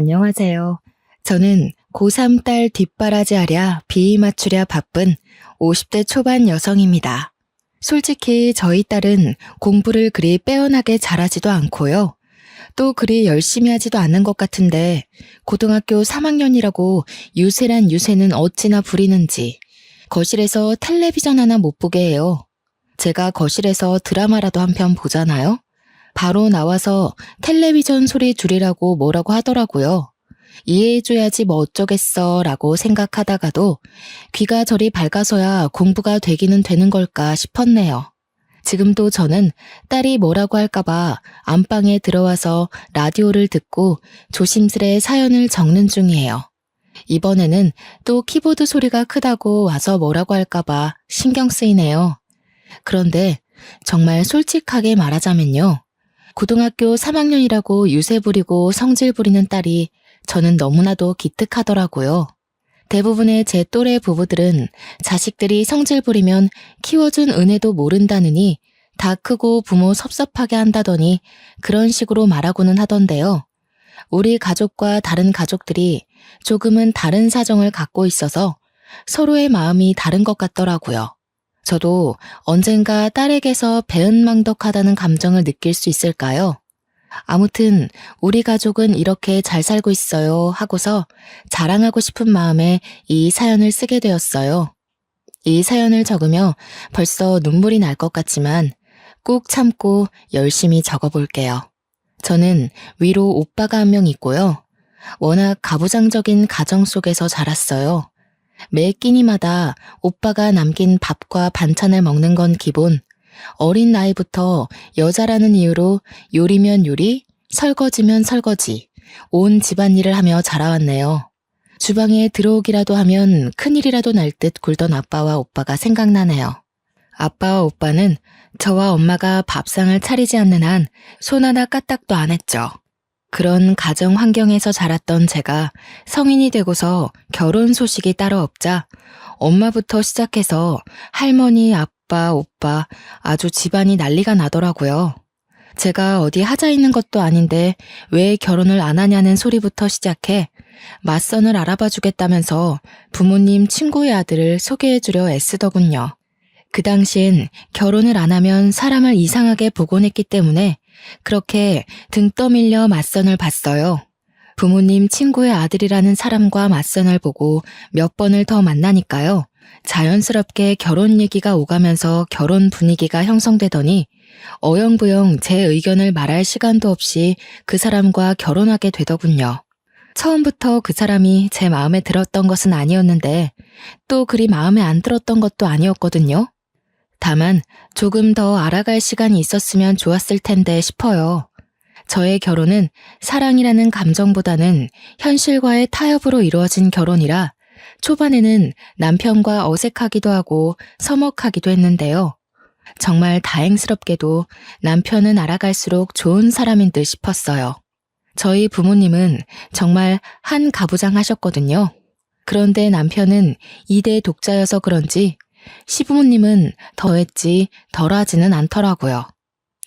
안녕하세요. 저는 고3 딸 뒷바라지하랴 비위 맞추랴 바쁜 50대 초반 여성입니다. 솔직히 저희 딸은 공부를 그리 빼어나게 잘하지도 않고요. 또 그리 열심히 하지도 않는 것 같은데 고등학교 3학년이라고 유세란 유세는 어찌나 부리는지 거실에서 텔레비전 하나 못 보게 해요. 제가 거실에서 드라마라도 한 편 보잖아요. 바로 나와서 텔레비전 소리 줄이라고 뭐라고 하더라고요. 이해해줘야지 뭐 어쩌겠어 라고 생각하다가도 귀가 저리 밝아서야 공부가 되기는 되는 걸까 싶었네요. 지금도 저는 딸이 뭐라고 할까봐 안방에 들어와서 라디오를 듣고 조심스레 사연을 적는 중이에요. 이번에는 또 키보드 소리가 크다고 와서 뭐라고 할까봐 신경 쓰이네요. 그런데 정말 솔직하게 말하자면요. 고등학교 3학년이라고 유세 부리고 성질 부리는 딸이 저는 너무나도 기특하더라고요. 대부분의 제 또래 부부들은 자식들이 성질 부리면 키워준 은혜도 모른다느니 다 크고 부모 섭섭하게 한다더니 그런 식으로 말하고는 하던데요. 우리 가족과 다른 가족들이 조금은 다른 사정을 갖고 있어서 서로의 마음이 다른 것 같더라고요. 저도 언젠가 딸에게서 배은망덕하다는 감정을 느낄 수 있을까요? 아무튼 우리 가족은 이렇게 잘 살고 있어요 하고서 자랑하고 싶은 마음에 이 사연을 쓰게 되었어요. 이 사연을 적으며 벌써 눈물이 날 것 같지만 꾹 참고 열심히 적어볼게요. 저는 위로 오빠가 한 명 있고요. 워낙 가부장적인 가정 속에서 자랐어요. 매 끼니마다 오빠가 남긴 밥과 반찬을 먹는 건 기본. 어린 나이부터 여자라는 이유로 요리면 요리, 설거지면 설거지, 온 집안일을 하며 자라왔네요. 주방에 들어오기라도 하면 큰일이라도 날 듯 굴던 아빠와 오빠가 생각나네요. 아빠와 오빠는 저와 엄마가 밥상을 차리지 않는 한 손 하나 까딱도 안 했죠. 그런 가정 환경에서 자랐던 제가 성인이 되고서 결혼 소식이 따로 없자 엄마부터 시작해서 할머니, 아빠, 오빠 아주 집안이 난리가 나더라고요. 제가 어디 하자 있는 것도 아닌데 왜 결혼을 안 하냐는 소리부터 시작해 맞선을 알아봐 주겠다면서 부모님 친구의 아들을 소개해주려 애쓰더군요. 그 당시엔 결혼을 안 하면 사람을 이상하게 보곤 했기 때문에 그렇게 등 떠밀려 맞선을 봤어요. 부모님 친구의 아들이라는 사람과 맞선을 보고 몇 번을 더 만나니까요. 자연스럽게 결혼 얘기가 오가면서 결혼 분위기가 형성되더니 어영부영 제 의견을 말할 시간도 없이 그 사람과 결혼하게 되더군요. 처음부터 그 사람이 제 마음에 들었던 것은 아니었는데 또 그리 마음에 안 들었던 것도 아니었거든요. 다만 조금 더 알아갈 시간이 있었으면 좋았을 텐데 싶어요. 저의 결혼은 사랑이라는 감정보다는 현실과의 타협으로 이루어진 결혼이라 초반에는 남편과 어색하기도 하고 서먹하기도 했는데요. 정말 다행스럽게도 남편은 알아갈수록 좋은 사람인 듯 싶었어요. 저희 부모님은 정말 한 가부장 하셨거든요. 그런데 남편은 2대 독자여서 그런지 시부모님은 더했지 덜하지는 않더라고요.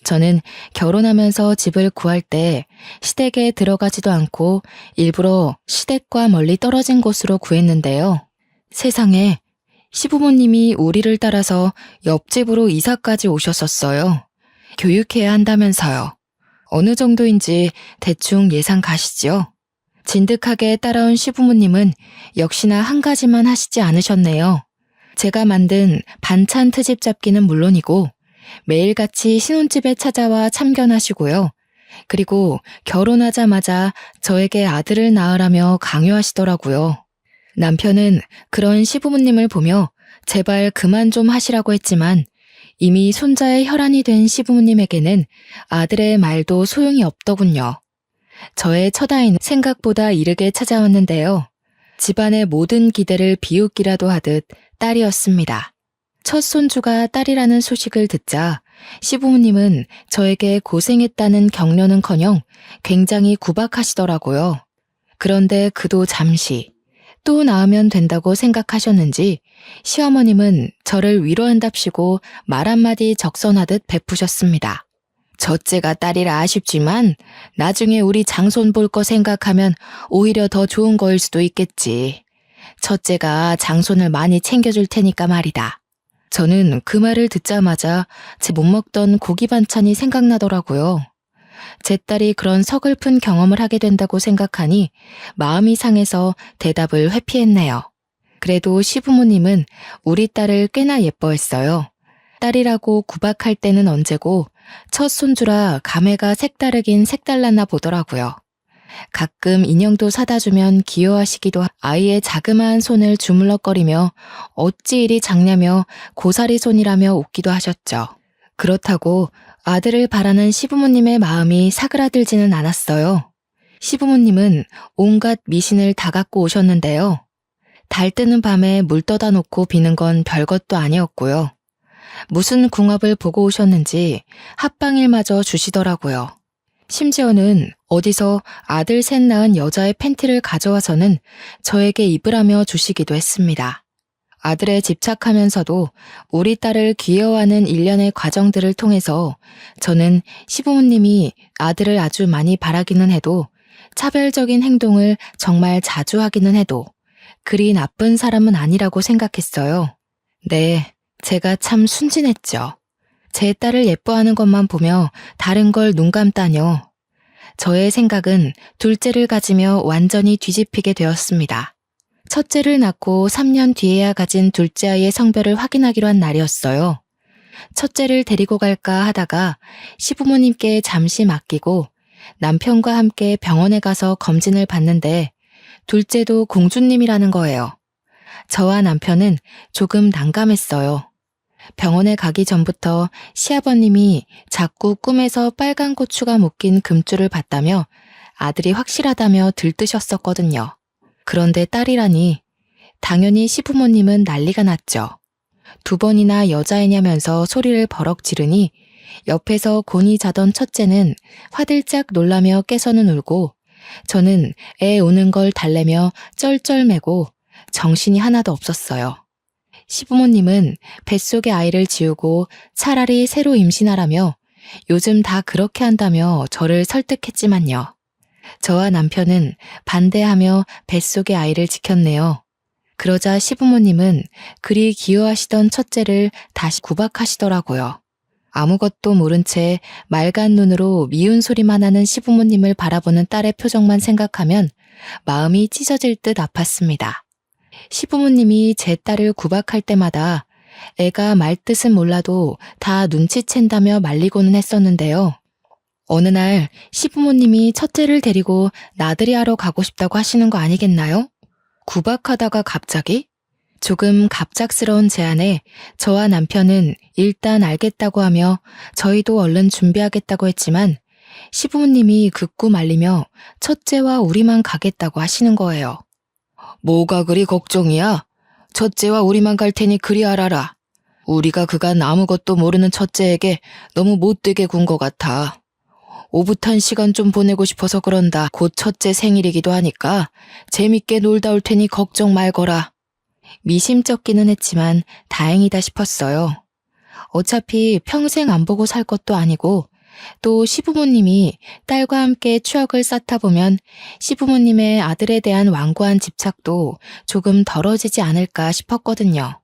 저는 결혼하면서 집을 구할 때 시댁에 들어가지도 않고 일부러 시댁과 멀리 떨어진 곳으로 구했는데요. 세상에 시부모님이 우리를 따라서 옆집으로 이사까지 오셨었어요. 교육해야 한다면서요. 어느 정도인지 대충 예상 가시죠? 진득하게 따라온 시부모님은 역시나 한 가지만 하시지 않으셨네요. 제가 만든 반찬 트집 잡기는 물론이고 매일같이 신혼집에 찾아와 참견하시고요. 그리고 결혼하자마자 저에게 아들을 낳으라며 강요하시더라고요. 남편은 그런 시부모님을 보며 제발 그만 좀 하시라고 했지만 이미 손자의 혈안이 된 시부모님에게는 아들의 말도 소용이 없더군요. 저의 첫 아이는 생각보다 이르게 찾아왔는데요. 집안의 모든 기대를 비웃기라도 하듯 딸이었습니다. 첫 손주가 딸이라는 소식을 듣자 시부모님은 저에게 고생했다는 격려는커녕 굉장히 구박하시더라고요. 그런데 그도 잠시 또 낳으면 된다고 생각하셨는지 시어머님은 저를 위로한답시고 말 한마디 적선하듯 베푸셨습니다. 첫째가 딸이라 아쉽지만 나중에 우리 장손 볼 거 생각하면 오히려 더 좋은 거일 수도 있겠지. 첫째가 장손을 많이 챙겨줄 테니까 말이다. 저는 그 말을 듣자마자 제 못 먹던 고기 반찬이 생각나더라고요. 제 딸이 그런 서글픈 경험을 하게 된다고 생각하니 마음이 상해서 대답을 회피했네요. 그래도 시부모님은 우리 딸을 꽤나 예뻐했어요. 딸이라고 구박할 때는 언제고 첫 손주라 감회가 색다르긴 색달랐나 보더라고요. 가끔 인형도 사다 주면 귀여워하시기도 아이의 자그마한 손을 주물럭거리며 어찌 이리 작냐며 고사리 손이라며 웃기도 하셨죠. 그렇다고 아들을 바라는 시부모님의 마음이 사그라들지는 않았어요. 시부모님은 온갖 미신을 다 갖고 오셨는데요. 달 뜨는 밤에 물 떠다 놓고 비는 건 별것도 아니었고요. 무슨 궁합을 보고 오셨는지 합방일마저 주시더라고요. 심지어는 어디서 아들 셋 낳은 여자의 팬티를 가져와서는 저에게 입으라며 주시기도 했습니다. 아들에 집착하면서도 우리 딸을 귀여워하는 일련의 과정들을 통해서 저는 시부모님이 아들을 아주 많이 바라기는 해도 차별적인 행동을 정말 자주 하기는 해도 그리 나쁜 사람은 아니라고 생각했어요. 네, 제가 참 순진했죠. 제 딸을 예뻐하는 것만 보며 다른 걸 눈 감다뇨. 저의 생각은 둘째를 가지며 완전히 뒤집히게 되었습니다. 첫째를 낳고 3년 뒤에야 가진 둘째 아이의 성별을 확인하기로 한 날이었어요. 첫째를 데리고 갈까 하다가 시부모님께 잠시 맡기고 남편과 함께 병원에 가서 검진을 받는데 둘째도 공주님이라는 거예요. 저와 남편은 조금 난감했어요. 병원에 가기 전부터 시아버님이 자꾸 꿈에서 빨간 고추가 묶인 금줄을 봤다며 아들이 확실하다며 들뜨셨었거든요. 그런데 딸이라니 당연히 시부모님은 난리가 났죠. 2번이나 여자애냐면서 소리를 버럭 지르니 옆에서 곤히 자던 첫째는 화들짝 놀라며 깨서는 울고 저는 애 우는 걸 달래며 쩔쩔매고 정신이 하나도 없었어요. 시부모님은 뱃속의 아이를 지우고 차라리 새로 임신하라며 요즘 다 그렇게 한다며 저를 설득했지만요. 저와 남편은 반대하며 뱃속의 아이를 지켰네요. 그러자 시부모님은 그리 귀여워하시던 첫째를 다시 구박하시더라고요. 아무것도 모른 채 맑은 눈으로 미운 소리만 하는 시부모님을 바라보는 딸의 표정만 생각하면 마음이 찢어질 듯 아팠습니다. 시부모님이 제 딸을 구박할 때마다 애가 말뜻은 몰라도 다 눈치챈다며 말리고는 했었는데요. 어느 날 시부모님이 첫째를 데리고 나들이 하러 가고 싶다고 하시는 거 아니겠나요? 구박하다가 갑자기? 조금 갑작스러운 제안에 저와 남편은 일단 알겠다고 하며 저희도 얼른 준비하겠다고 했지만 시부모님이 극구 말리며 첫째와 우리만 가겠다고 하시는 거예요. 뭐가 그리 걱정이야? 첫째와 우리만 갈 테니 그리 알아라. 우리가 그간 아무것도 모르는 첫째에게 너무 못되게 군 것 같아. 오붓한 시간 좀 보내고 싶어서 그런다. 곧 첫째 생일이기도 하니까 재밌게 놀다 올 테니 걱정 말거라. 미심쩍기는 했지만 다행이다 싶었어요. 어차피 평생 안 보고 살 것도 아니고 또 시부모님이 딸과 함께 추억을 쌓다 보면 시부모님의 아들에 대한 완고한 집착도 조금 덜어지지 않을까 싶었거든요.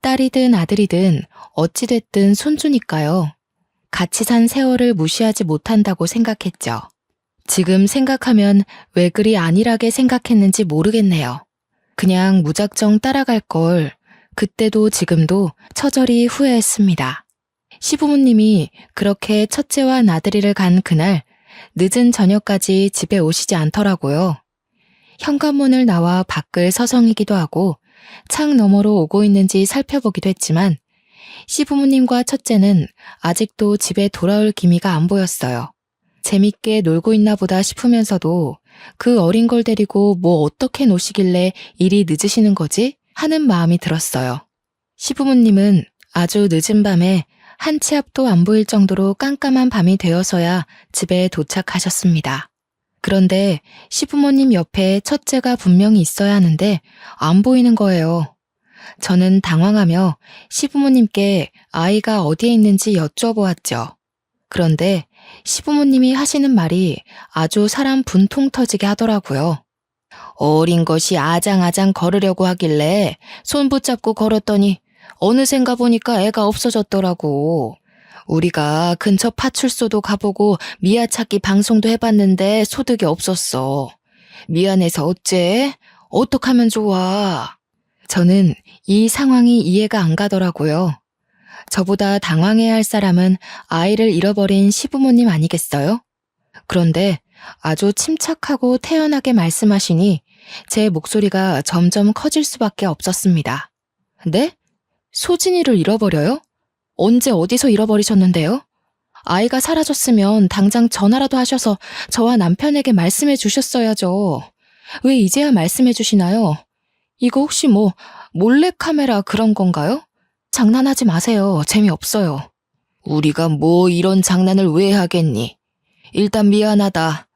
딸이든 아들이든 어찌됐든 손주니까요. 같이 산 세월을 무시하지 못한다고 생각했죠. 지금 생각하면 왜 그리 안일하게 생각했는지 모르겠네요. 그냥 무작정 따라갈 걸 그때도 지금도 처절히 후회했습니다. 시부모님이 그렇게 첫째와 나들이를 간 그날 늦은 저녁까지 집에 오시지 않더라고요. 현관문을 나와 밖을 서성이기도 하고 창 너머로 오고 있는지 살펴보기도 했지만 시부모님과 첫째는 아직도 집에 돌아올 기미가 안 보였어요. 재밌게 놀고 있나 보다 싶으면서도 그 어린 걸 데리고 뭐 어떻게 노시길래 이리 늦으시는 거지? 하는 마음이 들었어요. 시부모님은 아주 늦은 밤에 한 치 앞도 안 보일 정도로 깜깜한 밤이 되어서야 집에 도착하셨습니다. 그런데 시부모님 옆에 첫째가 분명히 있어야 하는데 안 보이는 거예요. 저는 당황하며 시부모님께 아이가 어디에 있는지 여쭤보았죠. 그런데 시부모님이 하시는 말이 아주 사람 분통 터지게 하더라고요. 어린 것이 아장아장 걸으려고 하길래 손 붙잡고 걸었더니 어느샌가 보니까 애가 없어졌더라고. 우리가 근처 파출소도 가보고 미아 찾기 방송도 해봤는데 소득이 없었어. 미안해서 어째? 어떡하면 좋아? 저는 이 상황이 이해가 안 가더라고요. 저보다 당황해야 할 사람은 아이를 잃어버린 시부모님 아니겠어요? 그런데 아주 침착하고 태연하게 말씀하시니 제 목소리가 점점 커질 수밖에 없었습니다. 네? 소진이를 잃어버려요? 언제 어디서 잃어버리셨는데요? 아이가 사라졌으면 당장 전화라도 하셔서 저와 남편에게 말씀해 주셨어야죠. 왜 이제야 말씀해 주시나요? 이거 혹시 몰래카메라 그런 건가요? 장난하지 마세요. 재미없어요. 우리가 이런 장난을 왜 하겠니? 일단 미안하다.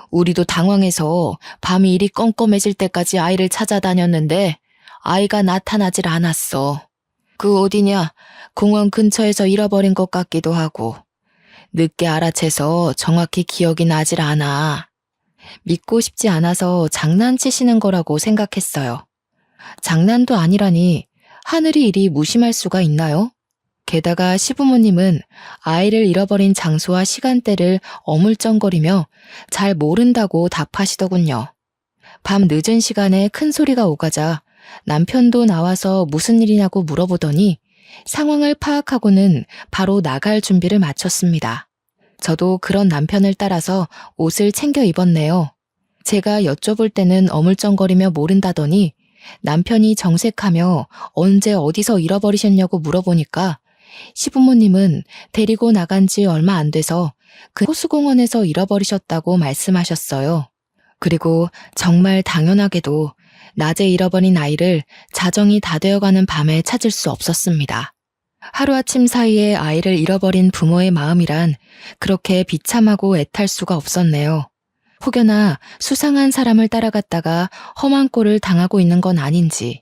우리도 당황해서 밤이 이리 껌껌해질 때까지 아이를 찾아다녔는데 아이가 나타나질 않았어. 그 어디냐? 공원 근처에서 잃어버린 것 같기도 하고. 늦게 알아채서 정확히 기억이 나질 않아. 믿고 싶지 않아서 장난치시는 거라고 생각했어요. 장난도 아니라니 하늘이 이리 무심할 수가 있나요? 게다가 시부모님은 아이를 잃어버린 장소와 시간대를 어물쩡거리며 잘 모른다고 답하시더군요. 밤 늦은 시간에 큰 소리가 오가자 남편도 나와서 무슨 일이냐고 물어보더니 상황을 파악하고는 바로 나갈 준비를 마쳤습니다. 저도 그런 남편을 따라서 옷을 챙겨 입었네요. 제가 여쭤볼 때는 어물쩡거리며 모른다더니 남편이 정색하며 언제 어디서 잃어버리셨냐고 물어보니까 시부모님은 데리고 나간 지 얼마 안 돼서 그 호수공원에서 잃어버리셨다고 말씀하셨어요. 그리고 정말 당연하게도 낮에 잃어버린 아이를 자정이 다 되어가는 밤에 찾을 수 없었습니다. 하루아침 사이에 아이를 잃어버린 부모의 마음이란 그렇게 비참하고 애탈 수가 없었네요. 혹여나 수상한 사람을 따라갔다가 험한 꼴을 당하고 있는 건 아닌지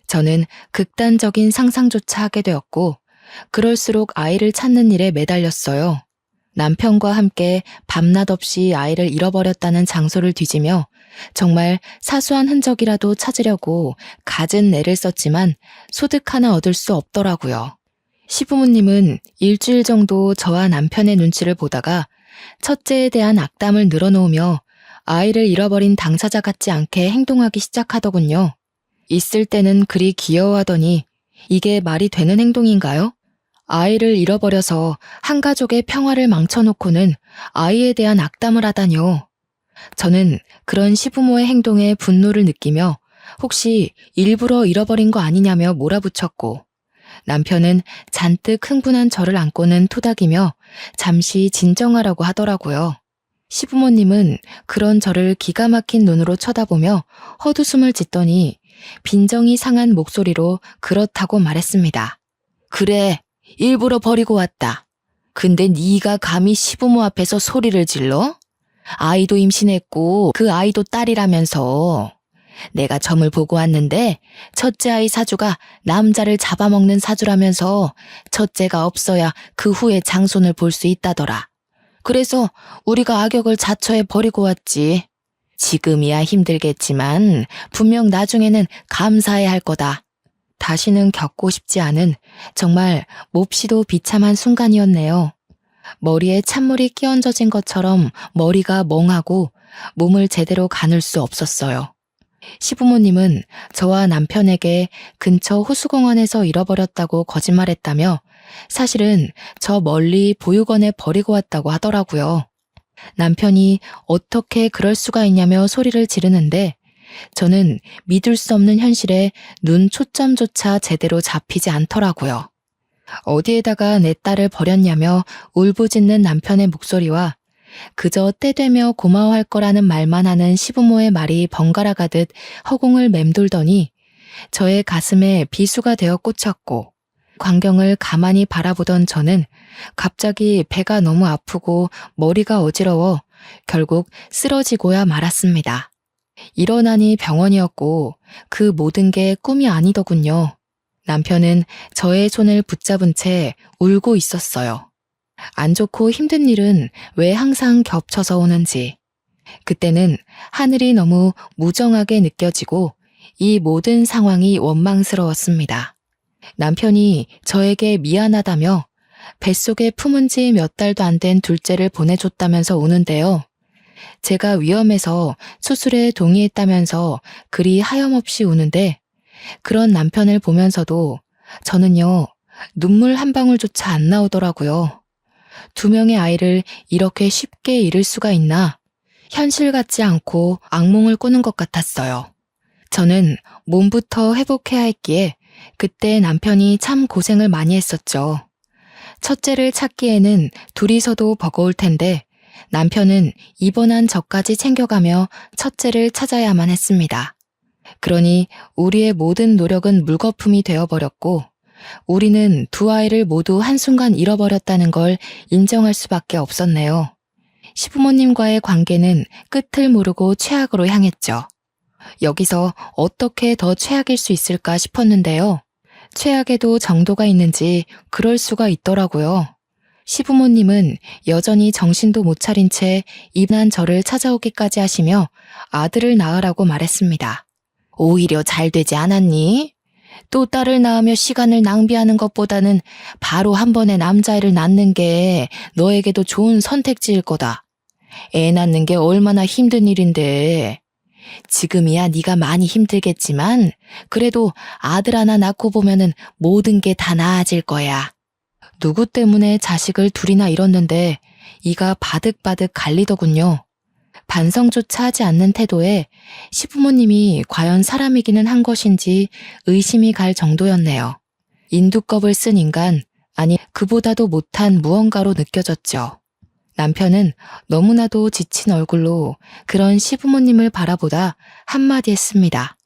저는 극단적인 상상조차 하게 되었고 그럴수록 아이를 찾는 일에 매달렸어요. 남편과 함께 밤낮 없이 아이를 잃어버렸다는 장소를 뒤지며 정말 사소한 흔적이라도 찾으려고 갖은 애를 썼지만 소득 하나 얻을 수 없더라고요. 시부모님은 일주일 정도 저와 남편의 눈치를 보다가 첫째에 대한 악담을 늘어놓으며 아이를 잃어버린 당사자 같지 않게 행동하기 시작하더군요. 있을 때는 그리 귀여워하더니 이게 말이 되는 행동인가요? 아이를 잃어버려서 한 가족의 평화를 망쳐놓고는 아이에 대한 악담을 하다뇨. 저는 그런 시부모의 행동에 분노를 느끼며 혹시 일부러 잃어버린 거 아니냐며 몰아붙였고 남편은 잔뜩 흥분한 저를 안고는 토닥이며 잠시 진정하라고 하더라고요. 시부모님은 그런 저를 기가 막힌 눈으로 쳐다보며 헛웃음을 짓더니 빈정이 상한 목소리로 그렇다고 말했습니다. 그래, 일부러 버리고 왔다. 근데 네가 감히 시부모 앞에서 소리를 질러? 아이도 임신했고 그 아이도 딸이라면서. 내가 점을 보고 왔는데 첫째 아이 사주가 남자를 잡아먹는 사주라면서 첫째가 없어야 그 후에 장손을 볼 수 있다더라. 그래서 우리가 악역을 자처해 버리고 왔지. 지금이야 힘들겠지만 분명 나중에는 감사해야 할 거다. 다시는 겪고 싶지 않은 정말 몹시도 비참한 순간이었네요. 머리에 찬물이 끼얹어진 것처럼 머리가 멍하고 몸을 제대로 가눌 수 없었어요. 시부모님은 저와 남편에게 근처 호수공원에서 잃어버렸다고 거짓말했다며 사실은 저 멀리 보육원에 버리고 왔다고 하더라고요. 남편이 어떻게 그럴 수가 있냐며 소리를 지르는데 저는 믿을 수 없는 현실에 눈 초점조차 제대로 잡히지 않더라고요. 어디에다가 내 딸을 버렸냐며 울부짖는 남편의 목소리와 그저 때되며 고마워할 거라는 말만 하는 시부모의 말이 번갈아 가듯 허공을 맴돌더니 저의 가슴에 비수가 되어 꽂혔고 광경을 가만히 바라보던 저는 갑자기 배가 너무 아프고 머리가 어지러워 결국 쓰러지고야 말았습니다. 일어나니 병원이었고 그 모든 게 꿈이 아니더군요. 남편은 저의 손을 붙잡은 채 울고 있었어요. 안 좋고 힘든 일은 왜 항상 겹쳐서 오는지. 그때는 하늘이 너무 무정하게 느껴지고 이 모든 상황이 원망스러웠습니다. 남편이 저에게 미안하다며 뱃속에 품은 지 몇 달도 안 된 둘째를 보내줬다면서 우는데요. 제가 위험해서 수술에 동의했다면서 그리 하염없이 우는데 그런 남편을 보면서도 저는요, 눈물 한 방울조차 안 나오더라고요. 두 명의 아이를 이렇게 쉽게 잃을 수가 있나? 현실 같지 않고 악몽을 꾸는 것 같았어요. 저는 몸부터 회복해야 했기에 그때 남편이 참 고생을 많이 했었죠. 첫째를 찾기에는 둘이서도 버거울 텐데 남편은 입원한 저까지 챙겨가며 첫째를 찾아야만 했습니다. 그러니 우리의 모든 노력은 물거품이 되어버렸고 우리는 두 아이를 모두 한순간 잃어버렸다는 걸 인정할 수밖에 없었네요. 시부모님과의 관계는 끝을 모르고 최악으로 향했죠. 여기서 어떻게 더 최악일 수 있을까 싶었는데요. 최악에도 정도가 있는지 그럴 수가 있더라고요. 시부모님은 여전히 정신도 못 차린 채 입난 저를 찾아오기까지 하시며 아들을 낳으라고 말했습니다. 오히려 잘 되지 않았니? 또 딸을 낳으며 시간을 낭비하는 것보다는 바로 한 번에 남자애를 낳는 게 너에게도 좋은 선택지일 거다. 애 낳는 게 얼마나 힘든 일인데. 지금이야 네가 많이 힘들겠지만 그래도 아들 하나 낳고 보면은 모든 게 다 나아질 거야. 누구 때문에 자식을 둘이나 잃었는데 이가 바득바득 갈리더군요. 반성조차 하지 않는 태도에 시부모님이 과연 사람이기는 한 것인지 의심이 갈 정도였네요. 인두껍을 쓴 인간, 아니 그보다도 못한 무언가로 느껴졌죠. 남편은 너무나도 지친 얼굴로 그런 시부모님을 바라보다 한마디 했습니다.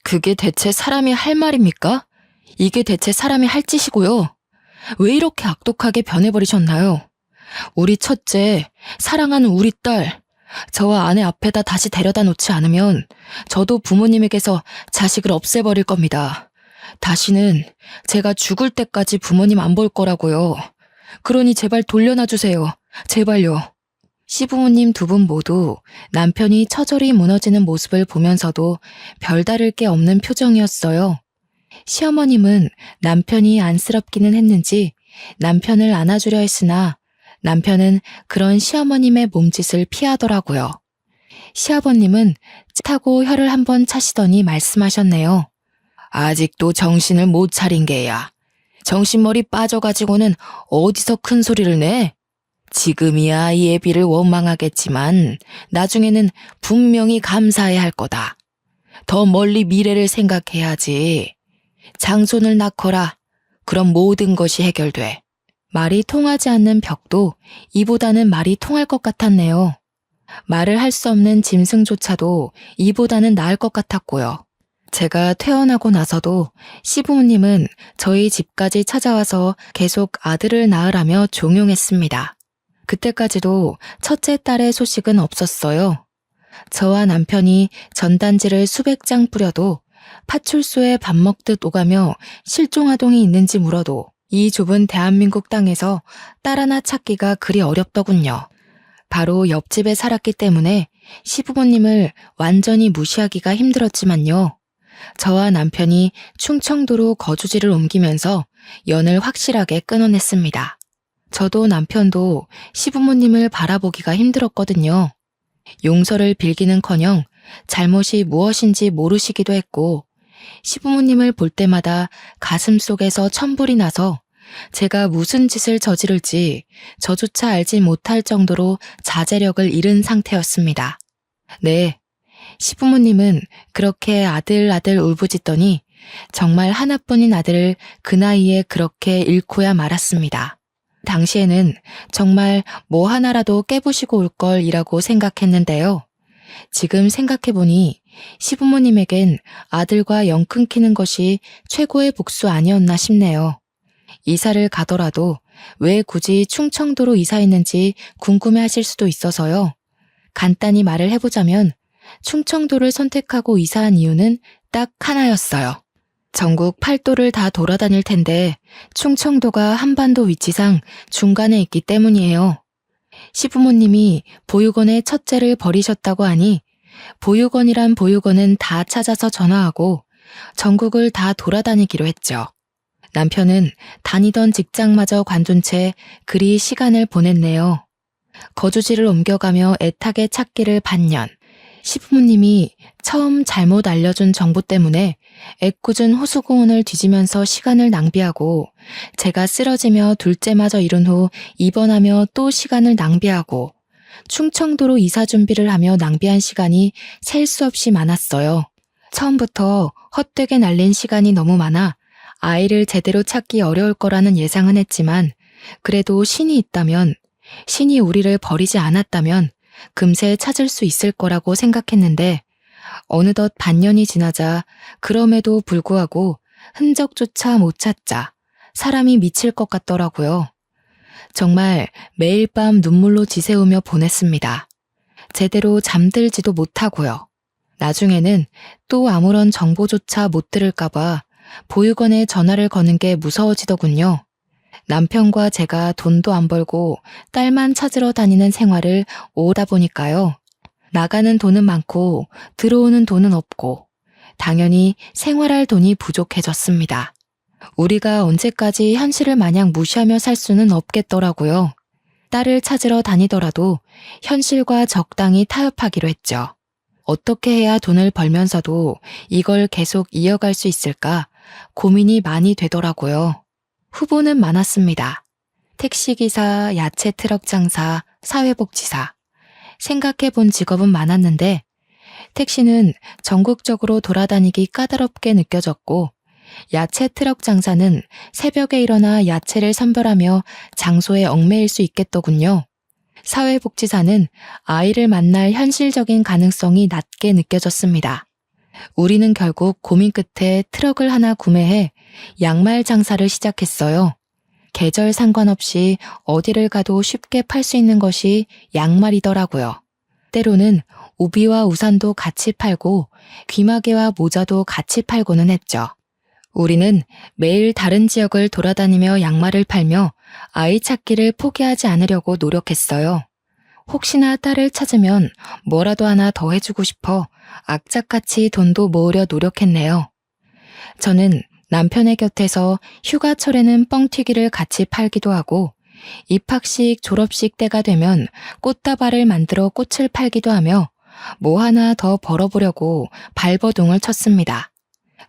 그게 대체 사람이 할 말입니까? 이게 대체 사람이 할 짓이고요. 왜 이렇게 악독하게 변해버리셨나요? 우리 첫째, 사랑하는 우리 딸, 저와 아내 앞에다 다시 데려다 놓지 않으면 저도 부모님에게서 자식을 없애버릴 겁니다. 다시는 제가 죽을 때까지 부모님 안 볼 거라고요. 그러니 제발 돌려놔 주세요. 제발요. 시부모님 두 분 모두 남편이 처절히 무너지는 모습을 보면서도 별다를 게 없는 표정이었어요. 시어머님은 남편이 안쓰럽기는 했는지 남편을 안아주려 했으나 남편은 그런 시어머님의 몸짓을 피하더라고요. 시아버님은 찌타고 혀를 한번 차시더니 말씀하셨네요. 아직도 정신을 못 차린 게야. 정신머리 빠져가지고는 어디서 큰 소리를 내? 지금이야 이 애비를 원망하겠지만 나중에는 분명히 감사해야 할 거다. 더 멀리 미래를 생각해야지. 장손을 낳거라. 그럼 모든 것이 해결돼. 말이 통하지 않는 벽도 이보다는 말이 통할 것 같았네요. 말을 할 수 없는 짐승조차도 이보다는 나을 것 같았고요. 제가 퇴원하고 나서도 시부모님은 저희 집까지 찾아와서 계속 아들을 낳으라며 종용했습니다. 그때까지도 첫째 딸의 소식은 없었어요. 저와 남편이 전단지를 수백 장 뿌려도 파출소에 밥 먹듯 오가며 실종아동이 있는지 물어도 이 좁은 대한민국 땅에서 딸 하나 찾기가 그리 어렵더군요. 바로 옆집에 살았기 때문에 시부모님을 완전히 무시하기가 힘들었지만요. 저와 남편이 충청도로 거주지를 옮기면서 연을 확실하게 끊어냈습니다. 저도 남편도 시부모님을 바라보기가 힘들었거든요. 용서를 빌기는커녕 잘못이 무엇인지 모르시기도 했고 시부모님을 볼 때마다 가슴속에서 천불이 나서 제가 무슨 짓을 저지를지 저조차 알지 못할 정도로 자제력을 잃은 상태였습니다. 네, 시부모님은 그렇게 아들 울부짖더니 정말 하나뿐인 아들을 그 나이에 그렇게 잃고야 말았습니다. 당시에는 정말 뭐 하나라도 깨부시고 올 걸이라고 생각했는데요. 지금 생각해보니 시부모님에겐 아들과 영 끊기는 것이 최고의 복수 아니었나 싶네요. 이사를 가더라도 왜 굳이 충청도로 이사했는지 궁금해하실 수도 있어서요. 간단히 말을 해보자면 충청도를 선택하고 이사한 이유는 딱 하나였어요. 전국 8도를 다 돌아다닐 텐데 충청도가 한반도 위치상 중간에 있기 때문이에요. 시부모님이 보육원의 첫째를 버리셨다고 하니 보육원이란 보육원은 다 찾아서 전화하고 전국을 다 돌아다니기로 했죠. 남편은 다니던 직장마저 관둔 채 그리 시간을 보냈네요. 거주지를 옮겨가며 애타게 찾기를 반년. 시부모님이 처음 잘못 알려준 정보 때문에 애꿎은 호수공원을 뒤지면서 시간을 낭비하고 제가 쓰러지며 둘째마저 이룬 후 입원하며 또 시간을 낭비하고 충청도로 이사 준비를 하며 낭비한 시간이 셀 수 없이 많았어요. 처음부터 헛되게 날린 시간이 너무 많아 아이를 제대로 찾기 어려울 거라는 예상은 했지만 그래도 신이 있다면, 신이 우리를 버리지 않았다면 금세 찾을 수 있을 거라고 생각했는데 어느덧 반년이 지나자 그럼에도 불구하고 흔적조차 못 찾자 사람이 미칠 것 같더라고요. 정말 매일 밤 눈물로 지새우며 보냈습니다. 제대로 잠들지도 못하고요. 나중에는 또 아무런 정보조차 못 들을까봐 보육원에 전화를 거는 게 무서워지더군요. 남편과 제가 돈도 안 벌고 딸만 찾으러 다니는 생활을 오다 보니까요. 나가는 돈은 많고 들어오는 돈은 없고 당연히 생활할 돈이 부족해졌습니다. 우리가 언제까지 현실을 마냥 무시하며 살 수는 없겠더라고요. 딸을 찾으러 다니더라도 현실과 적당히 타협하기로 했죠. 어떻게 해야 돈을 벌면서도 이걸 계속 이어갈 수 있을까 고민이 많이 되더라고요. 후보는 많았습니다. 택시기사, 야채 트럭 장사, 사회복지사. 생각해 본 직업은 많았는데 택시는 전국적으로 돌아다니기 까다롭게 느껴졌고 야채 트럭 장사는 새벽에 일어나 야채를 선별하며 장소에 얽매일 수 있겠더군요. 사회복지사는 아이를 만날 현실적인 가능성이 낮게 느껴졌습니다. 우리는 결국 고민 끝에 트럭을 하나 구매해 양말 장사를 시작했어요. 계절 상관없이 어디를 가도 쉽게 팔 수 있는 것이 양말이더라고요. 때로는 우비와 우산도 같이 팔고 귀마개와 모자도 같이 팔고는 했죠. 우리는 매일 다른 지역을 돌아다니며 양말을 팔며 아이 찾기를 포기하지 않으려고 노력했어요. 혹시나 딸을 찾으면 뭐라도 하나 더 해주고 싶어 악착같이 돈도 모으려 노력했네요. 저는 남편의 곁에서 휴가철에는 뻥튀기를 같이 팔기도 하고 입학식, 졸업식 때가 되면 꽃다발을 만들어 꽃을 팔기도 하며 뭐 하나 더 벌어보려고 발버둥을 쳤습니다.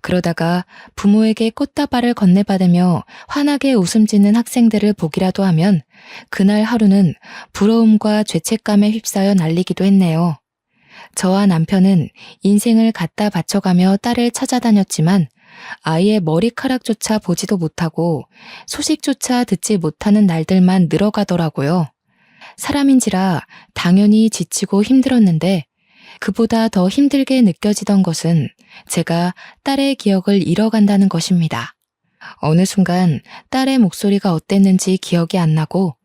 그러다가 부모에게 꽃다발을 건네받으며 환하게 웃음 짓는 학생들을 보기라도 하면 그날 하루는 부러움과 죄책감에 휩싸여 날리기도 했네요. 저와 남편은 인생을 갖다 바쳐가며 딸을 찾아다녔지만 아이의 머리카락조차 보지도 못하고 소식조차 듣지 못하는 날들만 늘어가더라고요. 사람인지라 당연히 지치고 힘들었는데 그보다 더 힘들게 느껴지던 것은 제가 딸의 기억을 잃어간다는 것입니다. 어느 순간 딸의 목소리가 어땠는지 기억이 안 나고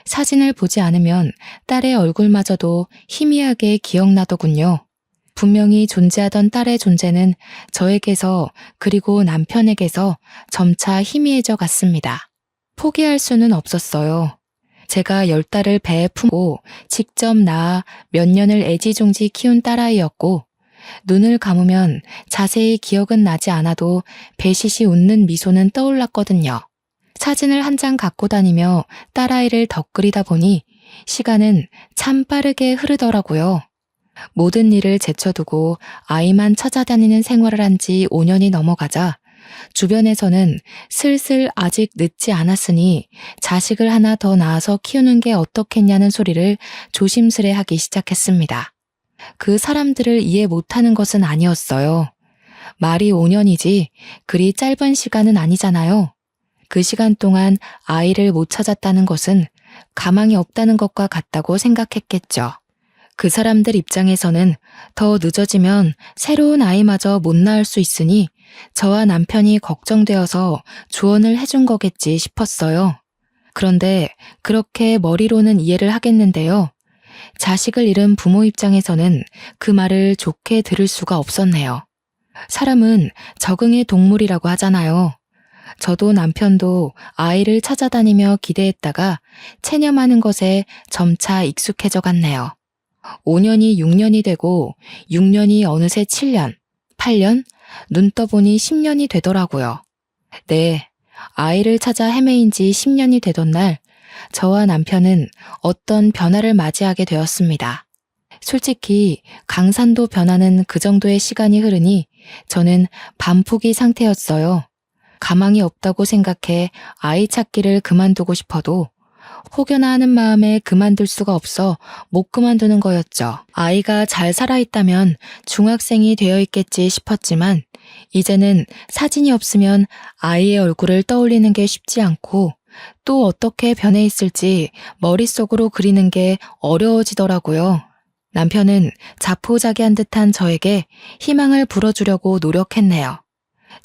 사진을 보지 않으면 딸의 얼굴마저도 희미하게 기억나더군요. 분명히 존재하던 딸의 존재는 저에게서 그리고 남편에게서 점차 희미해져 갔습니다. 포기할 수는 없었어요. 제가 10달을 배에 품고 직접 낳아 몇 년을 애지중지 키운 딸아이였고 눈을 감으면 자세히 기억은 나지 않아도 배시시 웃는 미소는 떠올랐거든요. 사진을 한 장 갖고 다니며 딸아이를 덧그리다 보니 시간은 참 빠르게 흐르더라고요. 모든 일을 제쳐두고 아이만 찾아다니는 생활을 한 지 5년이 넘어가자 주변에서는 슬슬 아직 늦지 않았으니 자식을 하나 더 낳아서 키우는 게 어떻겠냐는 소리를 조심스레 하기 시작했습니다. 그 사람들을 이해 못하는 것은 아니었어요. 말이 5년이지 그리 짧은 시간은 아니잖아요. 그 시간 동안 아이를 못 찾았다는 것은 가망이 없다는 것과 같다고 생각했겠죠. 그 사람들 입장에서는 더 늦어지면 새로운 아이마저 못 낳을 수 있으니 저와 남편이 걱정되어서 조언을 해준 거겠지 싶었어요. 그런데 그렇게 머리로는 이해를 하겠는데요. 자식을 잃은 부모 입장에서는 그 말을 좋게 들을 수가 없었네요. 사람은 적응의 동물이라고 하잖아요. 저도 남편도 아이를 찾아다니며 기대했다가 체념하는 것에 점차 익숙해져 갔네요. 5년이 6년이 되고 6년이 어느새 7년, 8년, 눈 떠보니 10년이 되더라고요. 네, 아이를 찾아 헤매인 지 10년이 되던 날, 저와 남편은 어떤 변화를 맞이하게 되었습니다. 솔직히 강산도 변하는 그 정도의 시간이 흐르니 저는 반포기 상태였어요. 가망이 없다고 생각해 아이 찾기를 그만두고 싶어도 혹여나 하는 마음에 그만둘 수가 없어 못 그만두는 거였죠. 아이가 잘 살아있다면 중학생이 되어 있겠지 싶었지만 이제는 사진이 없으면 아이의 얼굴을 떠올리는 게 쉽지 않고 또 어떻게 변해 있을지 머릿속으로 그리는 게 어려워지더라고요. 남편은 자포자기한 듯한 저에게 희망을 불어주려고 노력했네요.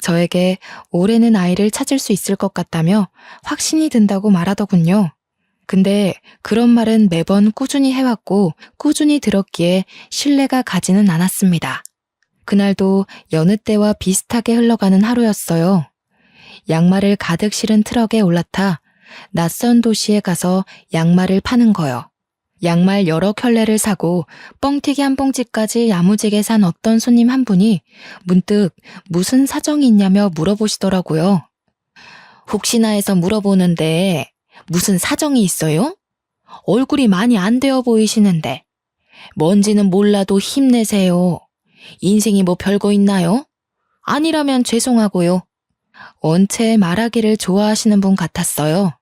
저에게 올해는 아이를 찾을 수 있을 것 같다며 확신이 든다고 말하더군요. 근데 그런 말은 매번 꾸준히 해왔고 꾸준히 들었기에 신뢰가 가지는 않았습니다. 그날도 여느 때와 비슷하게 흘러가는 하루였어요. 양말을 가득 실은 트럭에 올라타 낯선 도시에 가서 양말을 파는 거요. 양말 여러 켤레를 사고 뻥튀기 한 봉지까지 야무지게 산 어떤 손님 한 분이 문득 무슨 사정이 있냐며 물어보시더라고요. 혹시나 해서 물어보는데 무슨 사정이 있어요? 얼굴이 많이 안 되어 보이시는데. 뭔지는 몰라도 힘내세요. 인생이 뭐 별거 있나요? 아니라면 죄송하고요. 원체 말하기를 좋아하시는 분 같았어요.